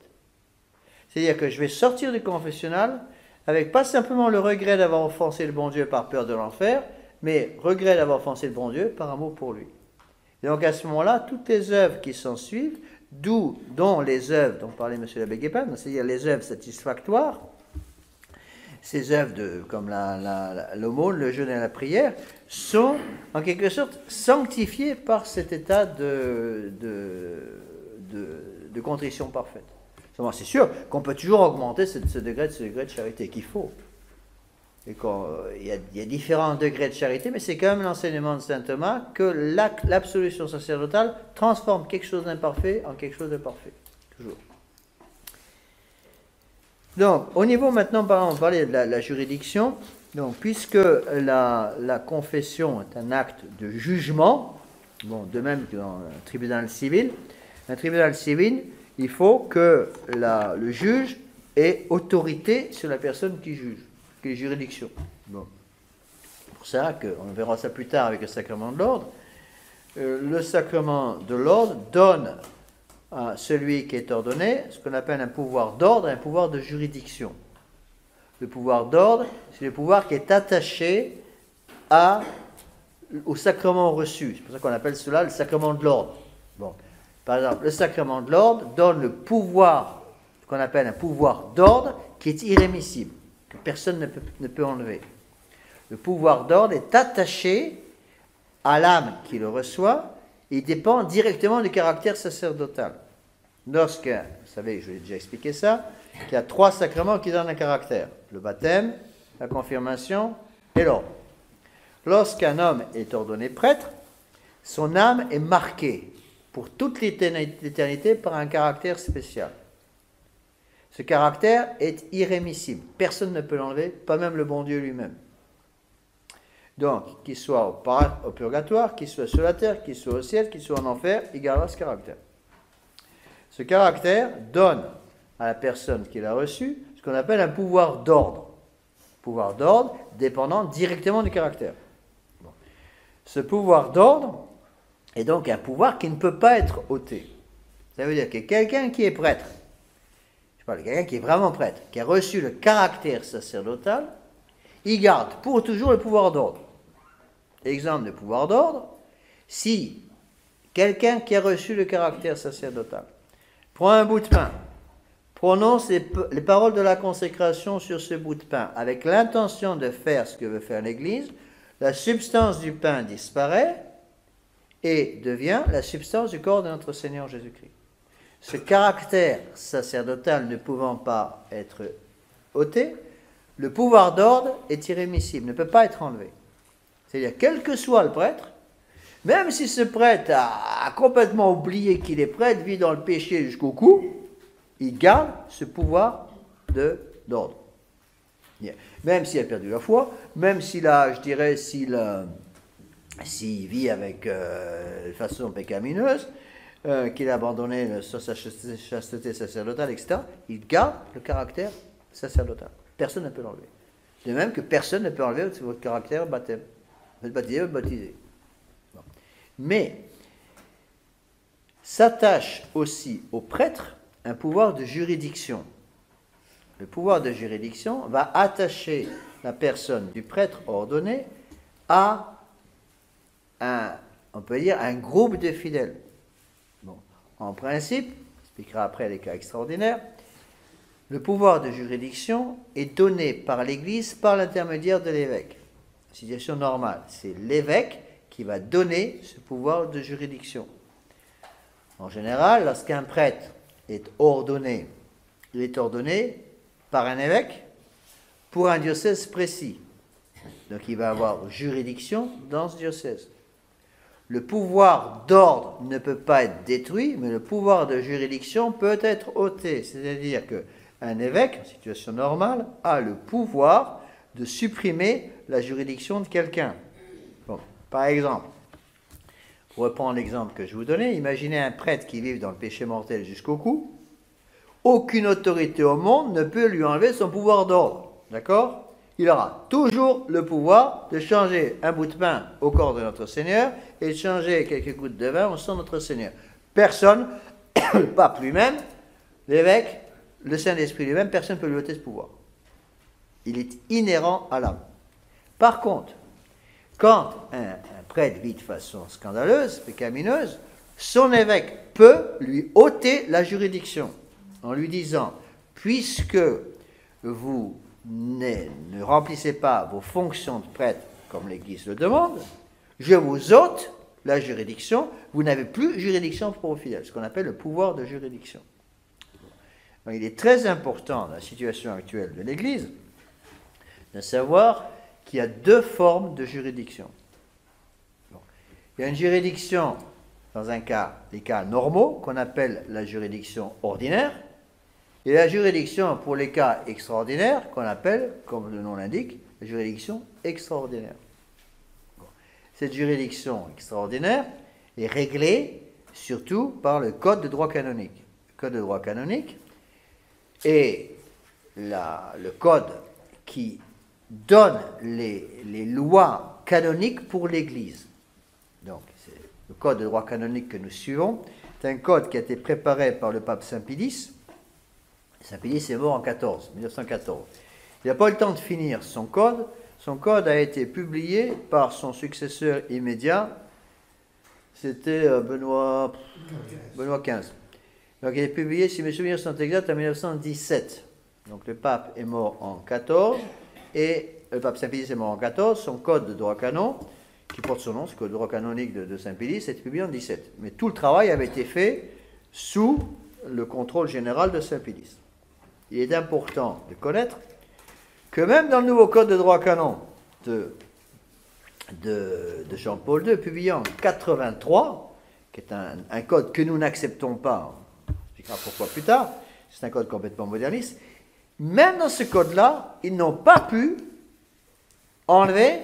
C'est-à-dire que je vais sortir du confessionnal avec pas simplement le regret d'avoir offensé le bon Dieu par peur de l'enfer, mais regret d'avoir offensé le bon Dieu par amour pour lui. Et donc à ce moment-là, toutes les œuvres qui s'en suivent, dont les œuvres dont parlait M. l'abbé Guépin, c'est-à-dire les œuvres satisfactoires, ces œuvres comme l'aumône, le jeûne et la prière, sont en quelque sorte sanctifiées par cet état de contrition parfaite. C'est sûr qu'on peut toujours augmenter ce degré de charité qu'il faut. Et il y a différents degrés de charité, mais c'est quand même l'enseignement de saint Thomas que l'absolution sacerdotale transforme quelque chose d'imparfait en quelque chose de parfait. Toujours. Donc, au niveau maintenant, on parlait de la juridiction. Donc, puisque la confession est un acte de jugement, bon, de même que dans un tribunal civil, il faut que le juge ait autorité sur la personne qui juge, qui est juridiction. Bon. C'est pour ça qu'on verra ça plus tard avec le sacrement de l'ordre. Le sacrement de l'ordre donne à celui qui est ordonné ce qu'on appelle un pouvoir d'ordre et un pouvoir de juridiction. Le pouvoir d'ordre, c'est le pouvoir qui est attaché au sacrement reçu. C'est pour ça qu'on appelle cela le sacrement de l'ordre. Bon. Par exemple, le sacrement de l'ordre donne le pouvoir, ce qu'on appelle un pouvoir d'ordre, qui est irrémissible, que personne ne peut enlever. Le pouvoir d'ordre est attaché à l'âme qui le reçoit, et il dépend directement du caractère sacerdotal. Vous savez, je vous ai déjà expliqué ça, qu'il y a 3 sacrements qui donnent un caractère. Le baptême, la confirmation et l'ordre. Lorsqu'un homme est ordonné prêtre, son âme est marquée pour toute l'éternité par un caractère spécial. Ce caractère est irrémissible. Personne ne peut l'enlever, pas même le bon Dieu lui-même. Donc, qu'il soit au purgatoire, qu'il soit sur la terre, qu'il soit au ciel, qu'il soit en enfer, il gardera ce caractère. Ce caractère donne à la personne qui l'a reçu ce qu'on appelle un pouvoir d'ordre. Pouvoir d'ordre dépendant directement du caractère. Bon. Ce pouvoir d'ordre est donc un pouvoir qui ne peut pas être ôté. Ça veut dire que quelqu'un qui est prêtre, je parle de quelqu'un qui est vraiment prêtre, qui a reçu le caractère sacerdotal, il garde pour toujours le pouvoir d'ordre. Exemple de pouvoir d'ordre, si quelqu'un qui a reçu le caractère sacerdotal prend un bout de pain, prononce les paroles de la consécration sur ce bout de pain avec l'intention de faire ce que veut faire l'Église, la substance du pain disparaît et devient la substance du corps de notre Seigneur Jésus-Christ. Ce caractère sacerdotal ne pouvant pas être ôté, le pouvoir d'ordre est irrémissible, ne peut pas être enlevé. C'est-à-dire, quel que soit le prêtre, même si ce prêtre a complètement oublié qu'il est prêtre, vit dans le péché jusqu'au cou, il garde ce pouvoir d'ordre. Même s'il a perdu la foi, même s'il a, je dirais, s'il vit avec façon pécamineuse, qu'il a abandonné sa chasteté sacerdotale, etc., il garde le caractère sacerdotal. Personne ne peut l'enlever. De même que personne ne peut enlever votre caractère baptême. Vous êtes baptisé, vous êtes baptisé. Bon. Mais s'attache aussi au prêtre un pouvoir de juridiction. Le pouvoir de juridiction va attacher la personne du prêtre ordonné à on peut dire, un groupe de fidèles. Bon. En principe, on expliquera après les cas extraordinaires, le pouvoir de juridiction est donné par l'Église par l'intermédiaire de l'évêque. Situation normale, c'est l'évêque qui va donner ce pouvoir de juridiction. En général, lorsqu'un prêtre est ordonné, il est ordonné par un évêque pour un diocèse précis. Donc il va avoir juridiction dans ce diocèse. Le pouvoir d'ordre ne peut pas être détruit, mais le pouvoir de juridiction peut être ôté. C'est-à-dire qu'un évêque, en situation normale, a le pouvoir de supprimer la juridiction de quelqu'un. Bon, par exemple, pour reprendre l'exemple que je vous donnais, imaginez un prêtre qui vit dans le péché mortel jusqu'au cou. Aucune autorité au monde ne peut lui enlever son pouvoir d'ordre. D'accord ? Il aura toujours le pouvoir de changer un bout de pain au corps de notre Seigneur et de changer quelques gouttes de vin au sang de notre Seigneur. Personne, le pape lui-même, l'évêque, le Saint-Esprit lui-même, personne ne peut lui ôter ce pouvoir. Il est inhérent à l'âme. Par contre, quand un prêtre vit de façon scandaleuse, pécamineuse, son évêque peut lui ôter la juridiction en lui disant, puisque vous ne remplissez pas vos fonctions de prêtre comme l'Église le demande, je vous ôte la juridiction, vous n'avez plus juridiction pour vos fidèles, ce qu'on appelle le pouvoir de juridiction. Donc, il est très important dans la situation actuelle de l'Église de savoir qu'il y a deux formes de juridiction. Bon. Il y a une juridiction dans les cas normaux, qu'on appelle la juridiction ordinaire, et la juridiction pour les cas extraordinaires, qu'on appelle, comme le nom l'indique, la juridiction extraordinaire. Cette juridiction extraordinaire est réglée surtout par le Code de droit canonique. Le Code de droit canonique est le code qui donne les lois canoniques pour l'Église. Donc, c'est le Code de droit canonique que nous suivons. C'est un code qui a été préparé par le pape Saint Pie. Saint Pie est mort en 1914. Il n'a pas eu le temps de finir son code. Son code a été publié par son successeur immédiat, c'était Benoît XV. Donc il est publié, si mes souvenirs sont exacts, en 1917. Donc le pape est mort en 14, et le pape Saint-Pie est mort en 14, son code de droit canon, qui porte son nom, ce code de droit canonique de Saint-Pie, c'est publié en 17. Mais tout le travail avait été fait sous le contrôle général de Saint-Pie. Il est important de connaître que même dans le nouveau code de droit canon de Jean-Paul II, publié en 83, qui est un code que nous n'acceptons pas, je dirai pourquoi plus tard, c'est un code complètement moderniste, même dans ce code-là, ils n'ont pas pu enlever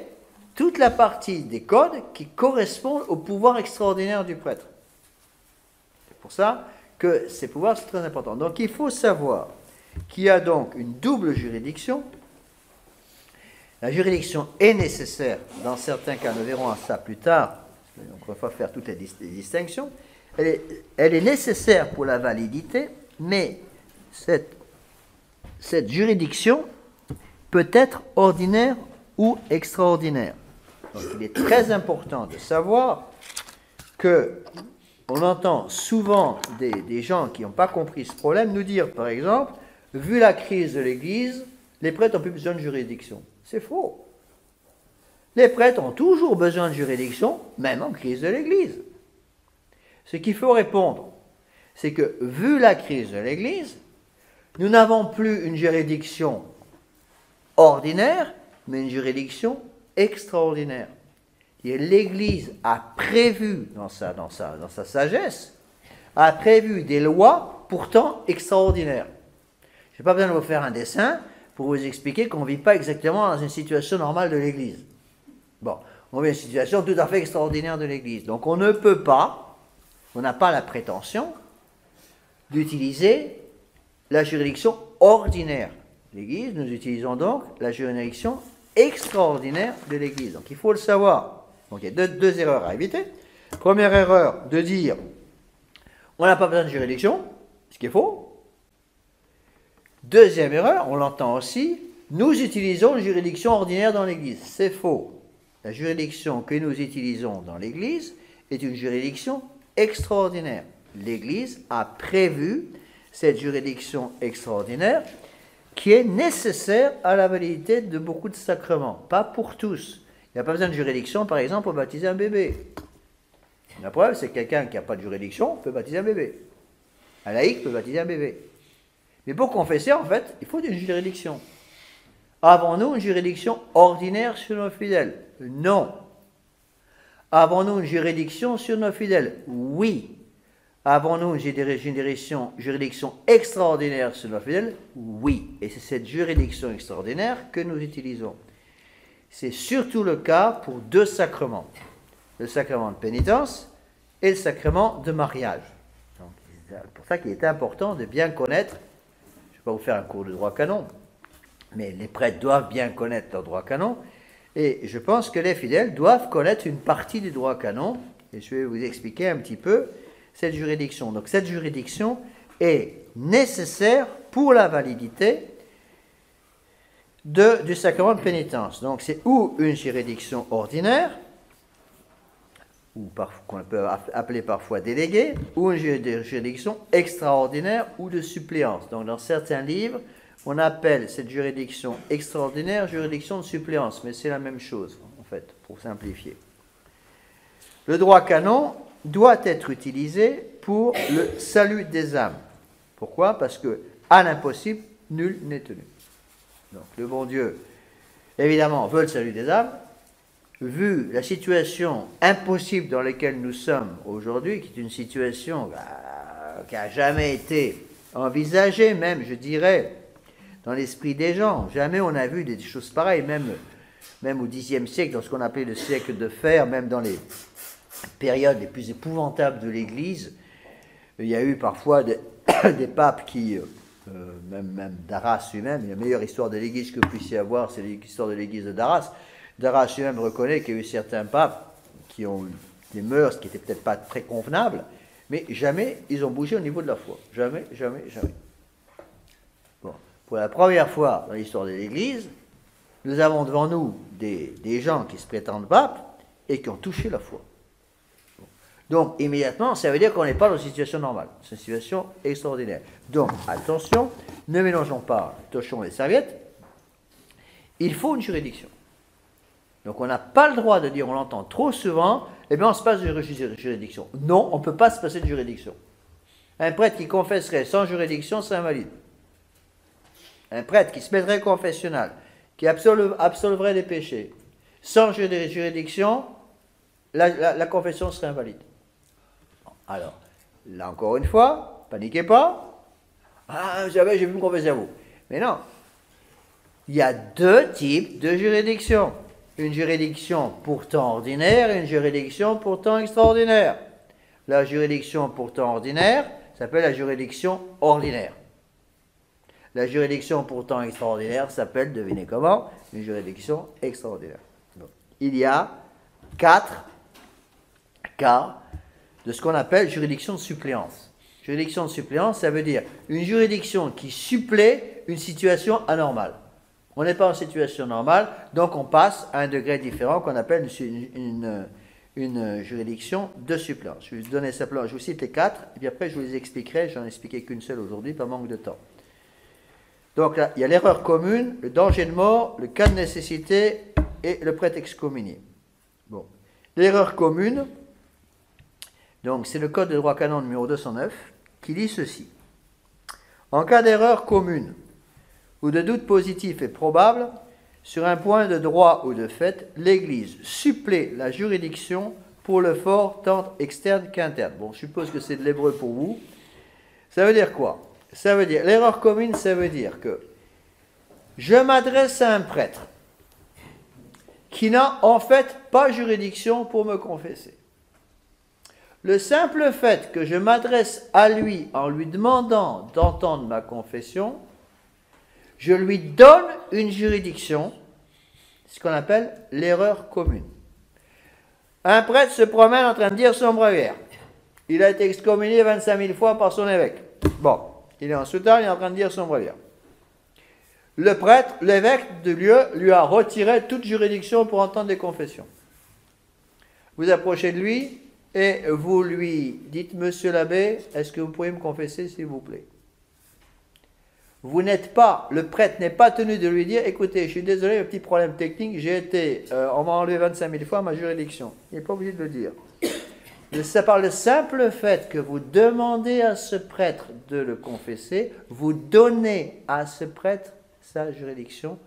toute la partie des codes qui correspondent au pouvoir extraordinaire du prêtre. C'est pour ça que ces pouvoirs sont très importants. Donc il faut savoir qu'il y a donc une double juridiction. La juridiction est nécessaire dans certains cas, nous verrons ça plus tard, donc on va faire toutes les distinctions. Elle est nécessaire pour la validité, mais cette juridiction peut être ordinaire ou extraordinaire. Donc il est très important de savoir que on entend souvent des gens qui n'ont pas compris ce problème nous dire, par exemple, vu la crise de l'Église, les prêtres n'ont plus besoin de juridiction. C'est faux. Les prêtres ont toujours besoin de juridiction, même en crise de l'Église. Ce qu'il faut répondre, c'est que, vu la crise de l'Église, nous n'avons plus une juridiction ordinaire, mais une juridiction extraordinaire. Et l'Église a prévu, dans sa sagesse, a prévu des lois pourtant extraordinaires. Je n'ai pas besoin de vous faire un dessin pour vous expliquer qu'on ne vit pas exactement dans une situation normale de l'Église. Bon, on vit une situation tout à fait extraordinaire de l'Église. Donc on ne peut pas, on n'a pas la prétention d'utiliser la juridiction ordinaire de l'Église. Nous utilisons donc la juridiction extraordinaire de l'Église. Donc il faut le savoir. Donc il y a deux erreurs à éviter. Première erreur, de dire on n'a pas besoin de juridiction, ce qui est faux. Deuxième erreur, on l'entend aussi, nous utilisons une juridiction ordinaire dans l'Église. C'est faux. La juridiction que nous utilisons dans l'Église est une juridiction extraordinaire. L'Église a prévu cette juridiction extraordinaire qui est nécessaire à la validité de beaucoup de sacrements. Pas pour tous. Il n'y a pas besoin de juridiction, par exemple, pour baptiser un bébé. La preuve, c'est que quelqu'un qui n'a pas de juridiction peut baptiser un bébé. Un laïc peut baptiser un bébé. Mais pour confesser, en fait, il faut une juridiction. Avons-nous une juridiction ordinaire sur nos fidèles? Non. Avons-nous une juridiction sur nos fidèles? Oui. Avons-nous une juridiction extraordinaire sur nos fidèles? Oui. Et c'est cette juridiction extraordinaire que nous utilisons. C'est surtout le cas pour deux sacrements. Le sacrement de pénitence et le sacrement de mariage. Donc, c'est pour ça qu'il est important de bien connaître. Je ne vais pas vous faire un cours de droit canon, mais les prêtres doivent bien connaître leur droit canon, et je pense que les fidèles doivent connaître une partie du droit canon, et je vais vous expliquer un petit peu cette juridiction. Donc cette juridiction est nécessaire pour la validité du sacrement de pénitence. Donc c'est ou une juridiction ordinaire, ou qu'on peut appeler parfois déléguée, ou une juridiction extraordinaire ou de suppléance. Donc dans certains livres, on appelle cette juridiction extraordinaire juridiction de suppléance, mais c'est la même chose, en fait, pour simplifier. Le droit canon doit être utilisé pour le salut des âmes. Pourquoi? Parce que, à l'impossible, nul n'est tenu. Donc le bon Dieu, évidemment, veut le salut des âmes. Vu la situation impossible dans laquelle nous sommes aujourd'hui, qui est une situation qui n'a jamais été envisagée, même, je dirais, dans l'esprit des gens. Jamais on a vu des choses pareilles, même au Xe siècle, dans ce qu'on appelait le siècle de fer, même dans les périodes les plus épouvantables de l'Église. Il y a eu parfois des papes qui, même d'Arras lui-même, la meilleure histoire de l'Église que vous puissiez avoir, c'est l'histoire de l'Église de d'Arras. D'Arras lui-même reconnaît qu'il y a eu certains papes qui ont eu des mœurs qui n'étaient peut-être pas très convenables, mais jamais ils ont bougé au niveau de la foi. Jamais, jamais, jamais. Bon. Pour la première fois dans l'histoire de l'Église, nous avons devant nous des gens qui se prétendent papes et qui ont touché la foi. Bon. Donc, immédiatement, ça veut dire qu'on n'est pas dans une situation normale. C'est une situation extraordinaire. Donc, attention, ne mélangeons pas torchons et serviettes. Il faut une juridiction. Donc on n'a pas le droit de dire, on l'entend trop souvent, eh bien on se passe de juridiction. Non, on ne peut pas se passer de juridiction. Un prêtre qui confesserait sans juridiction, c'est invalide. Un prêtre qui se mettrait confessionnal, qui absolverait des péchés, sans juridiction, la confession serait invalide. Alors, là encore une fois, paniquez pas. Ah, vous savez, j'ai pu me confesser à vous. Mais non. Il y a deux types de juridiction. Une juridiction pourtant ordinaire et une juridiction pourtant extraordinaire. La juridiction pourtant ordinaire s'appelle la juridiction ordinaire. La juridiction pourtant extraordinaire s'appelle, devinez comment, une juridiction extraordinaire. Donc, il y a 4 cas de ce qu'on appelle juridiction de suppléance. Juridiction de suppléance, ça veut dire une juridiction qui supplée une situation anormale. On n'est pas en situation normale, donc on passe à un degré différent qu'on appelle une juridiction de suppléance. Je vais vous donner simplement, je vous cite les 4, et puis après je vous les expliquerai, j'en ai expliqué qu'une seule aujourd'hui, par manque de temps. Donc là, il y a l'erreur commune, le danger de mort, le cas de nécessité et le prêtre excommunié. Bon. L'erreur commune, donc c'est le code de droit canon numéro 209, qui dit ceci. En cas d'erreur commune, ou de doute positif et probable, sur un point de droit ou de fait, l'Église supplée la juridiction pour le fort tant externe qu'interne. Bon, je suppose que c'est de l'hébreu pour vous. Ça veut dire quoi? Ça veut dire, l'erreur commune, ça veut dire que je m'adresse à un prêtre qui n'a en fait pas juridiction pour me confesser. Le simple fait que je m'adresse à lui en lui demandant d'entendre ma confession, je lui donne une juridiction, ce qu'on appelle l'erreur commune. Un prêtre se promène en train de dire son bréviaire. Il a été excommunié 25 000 fois par son évêque. Bon, il est en soutane, il est en train de dire son bréviaire. Le prêtre, l'évêque de lieu, lui a retiré toute juridiction pour entendre des confessions. Vous approchez de lui et vous lui dites, Monsieur l'abbé, est-ce que vous pourriez me confesser, s'il vous plaît? Vous n'êtes pas, le prêtre n'est pas tenu de lui dire, écoutez, je suis désolé, un petit problème technique, on m'a enlevé 25 000 fois ma juridiction. Il n'est pas obligé de le dire. C'est par le simple fait que vous demandez à ce prêtre de le confesser, vous donnez à ce prêtre sa juridiction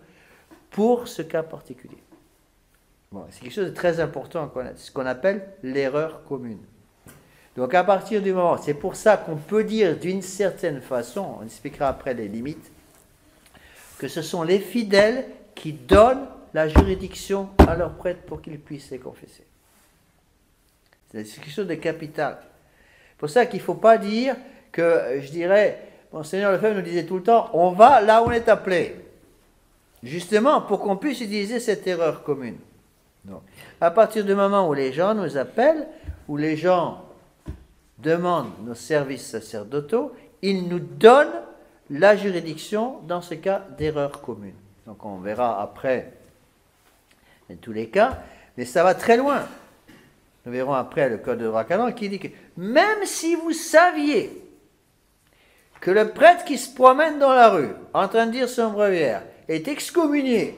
pour ce cas particulier. Bon, c'est quelque chose de très important à connaître, ce qu'on appelle l'erreur commune. Donc à partir du moment, c'est pour ça qu'on peut dire d'une certaine façon, on expliquera après les limites, que ce sont les fidèles qui donnent la juridiction à leurs prêtres pour qu'ils puissent les confesser. C'est quelque chose de capital. C'est pour ça qu'il ne faut pas dire que, je dirais, Monseigneur Lefebvre nous disait tout le temps, on va là où on est appelé. Justement, pour qu'on puisse utiliser cette erreur commune. Donc, à partir du moment où les gens nous appellent, où les gens demandent nos services sacerdotaux, ils nous donnent la juridiction dans ce cas d'erreur commune. Donc on verra après, dans tous les cas, mais ça va très loin. Nous verrons après le code de Rakanon qui dit que même si vous saviez que le prêtre qui se promène dans la rue en train de dire son breviaire est excommunié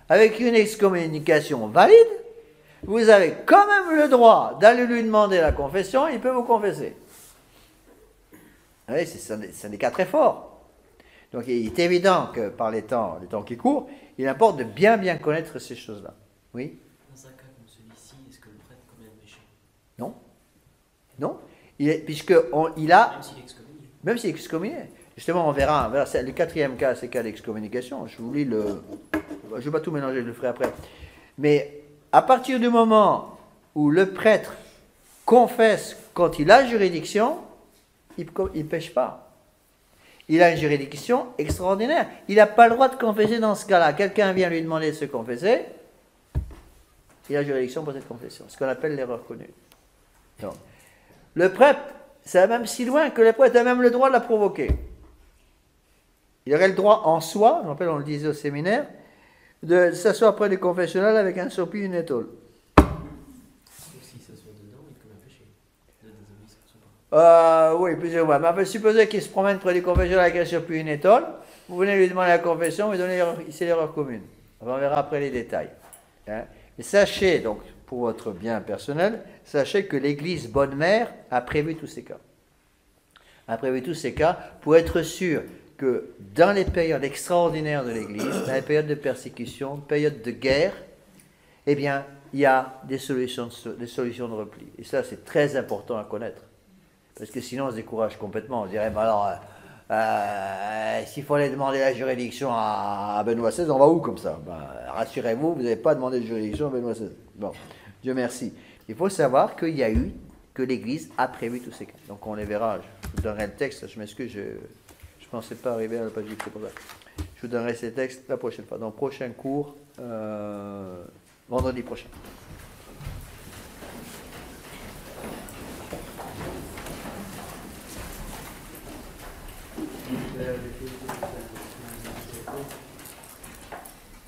avec une excommunication valide, vous avez quand même le droit d'aller lui demander la confession, il peut vous confesser. Oui, c'est des cas très forts. Donc il est évident que par les temps qui courent, il importe de bien connaître ces choses-là. Oui. Dans un cas comme celui-ci, est-ce que le prêtre commet un péché? Non. Non. Puisqu'il a... Même s'il est excommunié. Même s'il est excommunié. Justement, on verra le 4e cas, c'est le cas d'excommunication. Je vous lis le... Je ne vais pas tout mélanger, je le ferai après. Mais à partir du moment où le prêtre confesse quand il a juridiction, il ne pêche pas. Il a une juridiction extraordinaire. Il n'a pas le droit de confesser dans ce cas-là. Quelqu'un vient lui demander de se confesser, il a juridiction pour cette confession. Ce qu'on appelle l'erreur connue. Donc, le prêtre, ça va même si loin que le prêtre a même le droit de la provoquer. Il aurait le droit en soi, je me rappelle, on le disait au séminaire, de s'asseoir près du confessionnal avec un sopi et une étole. S'il s'assoit dedans, il commet un péché. De désobéissance ou pas? Oui, plusieurs fois. Mais on peut supposer qu'il se promène près du confessionnal avec un sopi et une étole. Vous venez lui demander la confession, vous donnez c'est l'erreur commune. On verra après les détails. Hein. Et sachez, donc, pour votre bien personnel, sachez que l'Église Bonne Mère a prévu tous ces cas. A prévu tous ces cas pour être sûr que dans les périodes extraordinaires de l'Église, dans les périodes de persécution, périodes de guerre, eh bien, il y a des solutions de repli. Et ça, c'est très important à connaître. Parce que sinon, on se décourage complètement. On dirait, bah alors, s'il fallait demander la juridiction à Benoît XVI, on va où comme ça? Rassurez-vous, vous n'avez pas demandé de juridiction à Benoît XVI. Bon, Dieu merci. Il faut savoir que l'Église a prévu tous ces cas. Donc on les verra. Je vous donnerai le texte. Je m'excuse, je ne pensais pas arriver à la page du pour ça. Je vous donnerai ces textes la prochaine fois. Dans le prochain cours, vendredi prochain.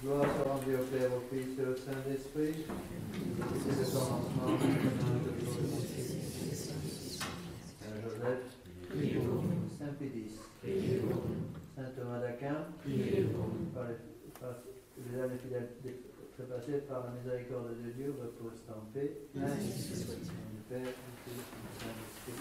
Gloire soit rendue au Père, au Fils et au Saint-Esprit. C'est le commencement, Saint Joseph, Saint Pédis, Saint Thomas d'Aquin, par les âmes fidèles trépassées par la miséricorde de Dieu, repose en paix. Ainsi soit le Père, le Fils et le Saint-Esprit.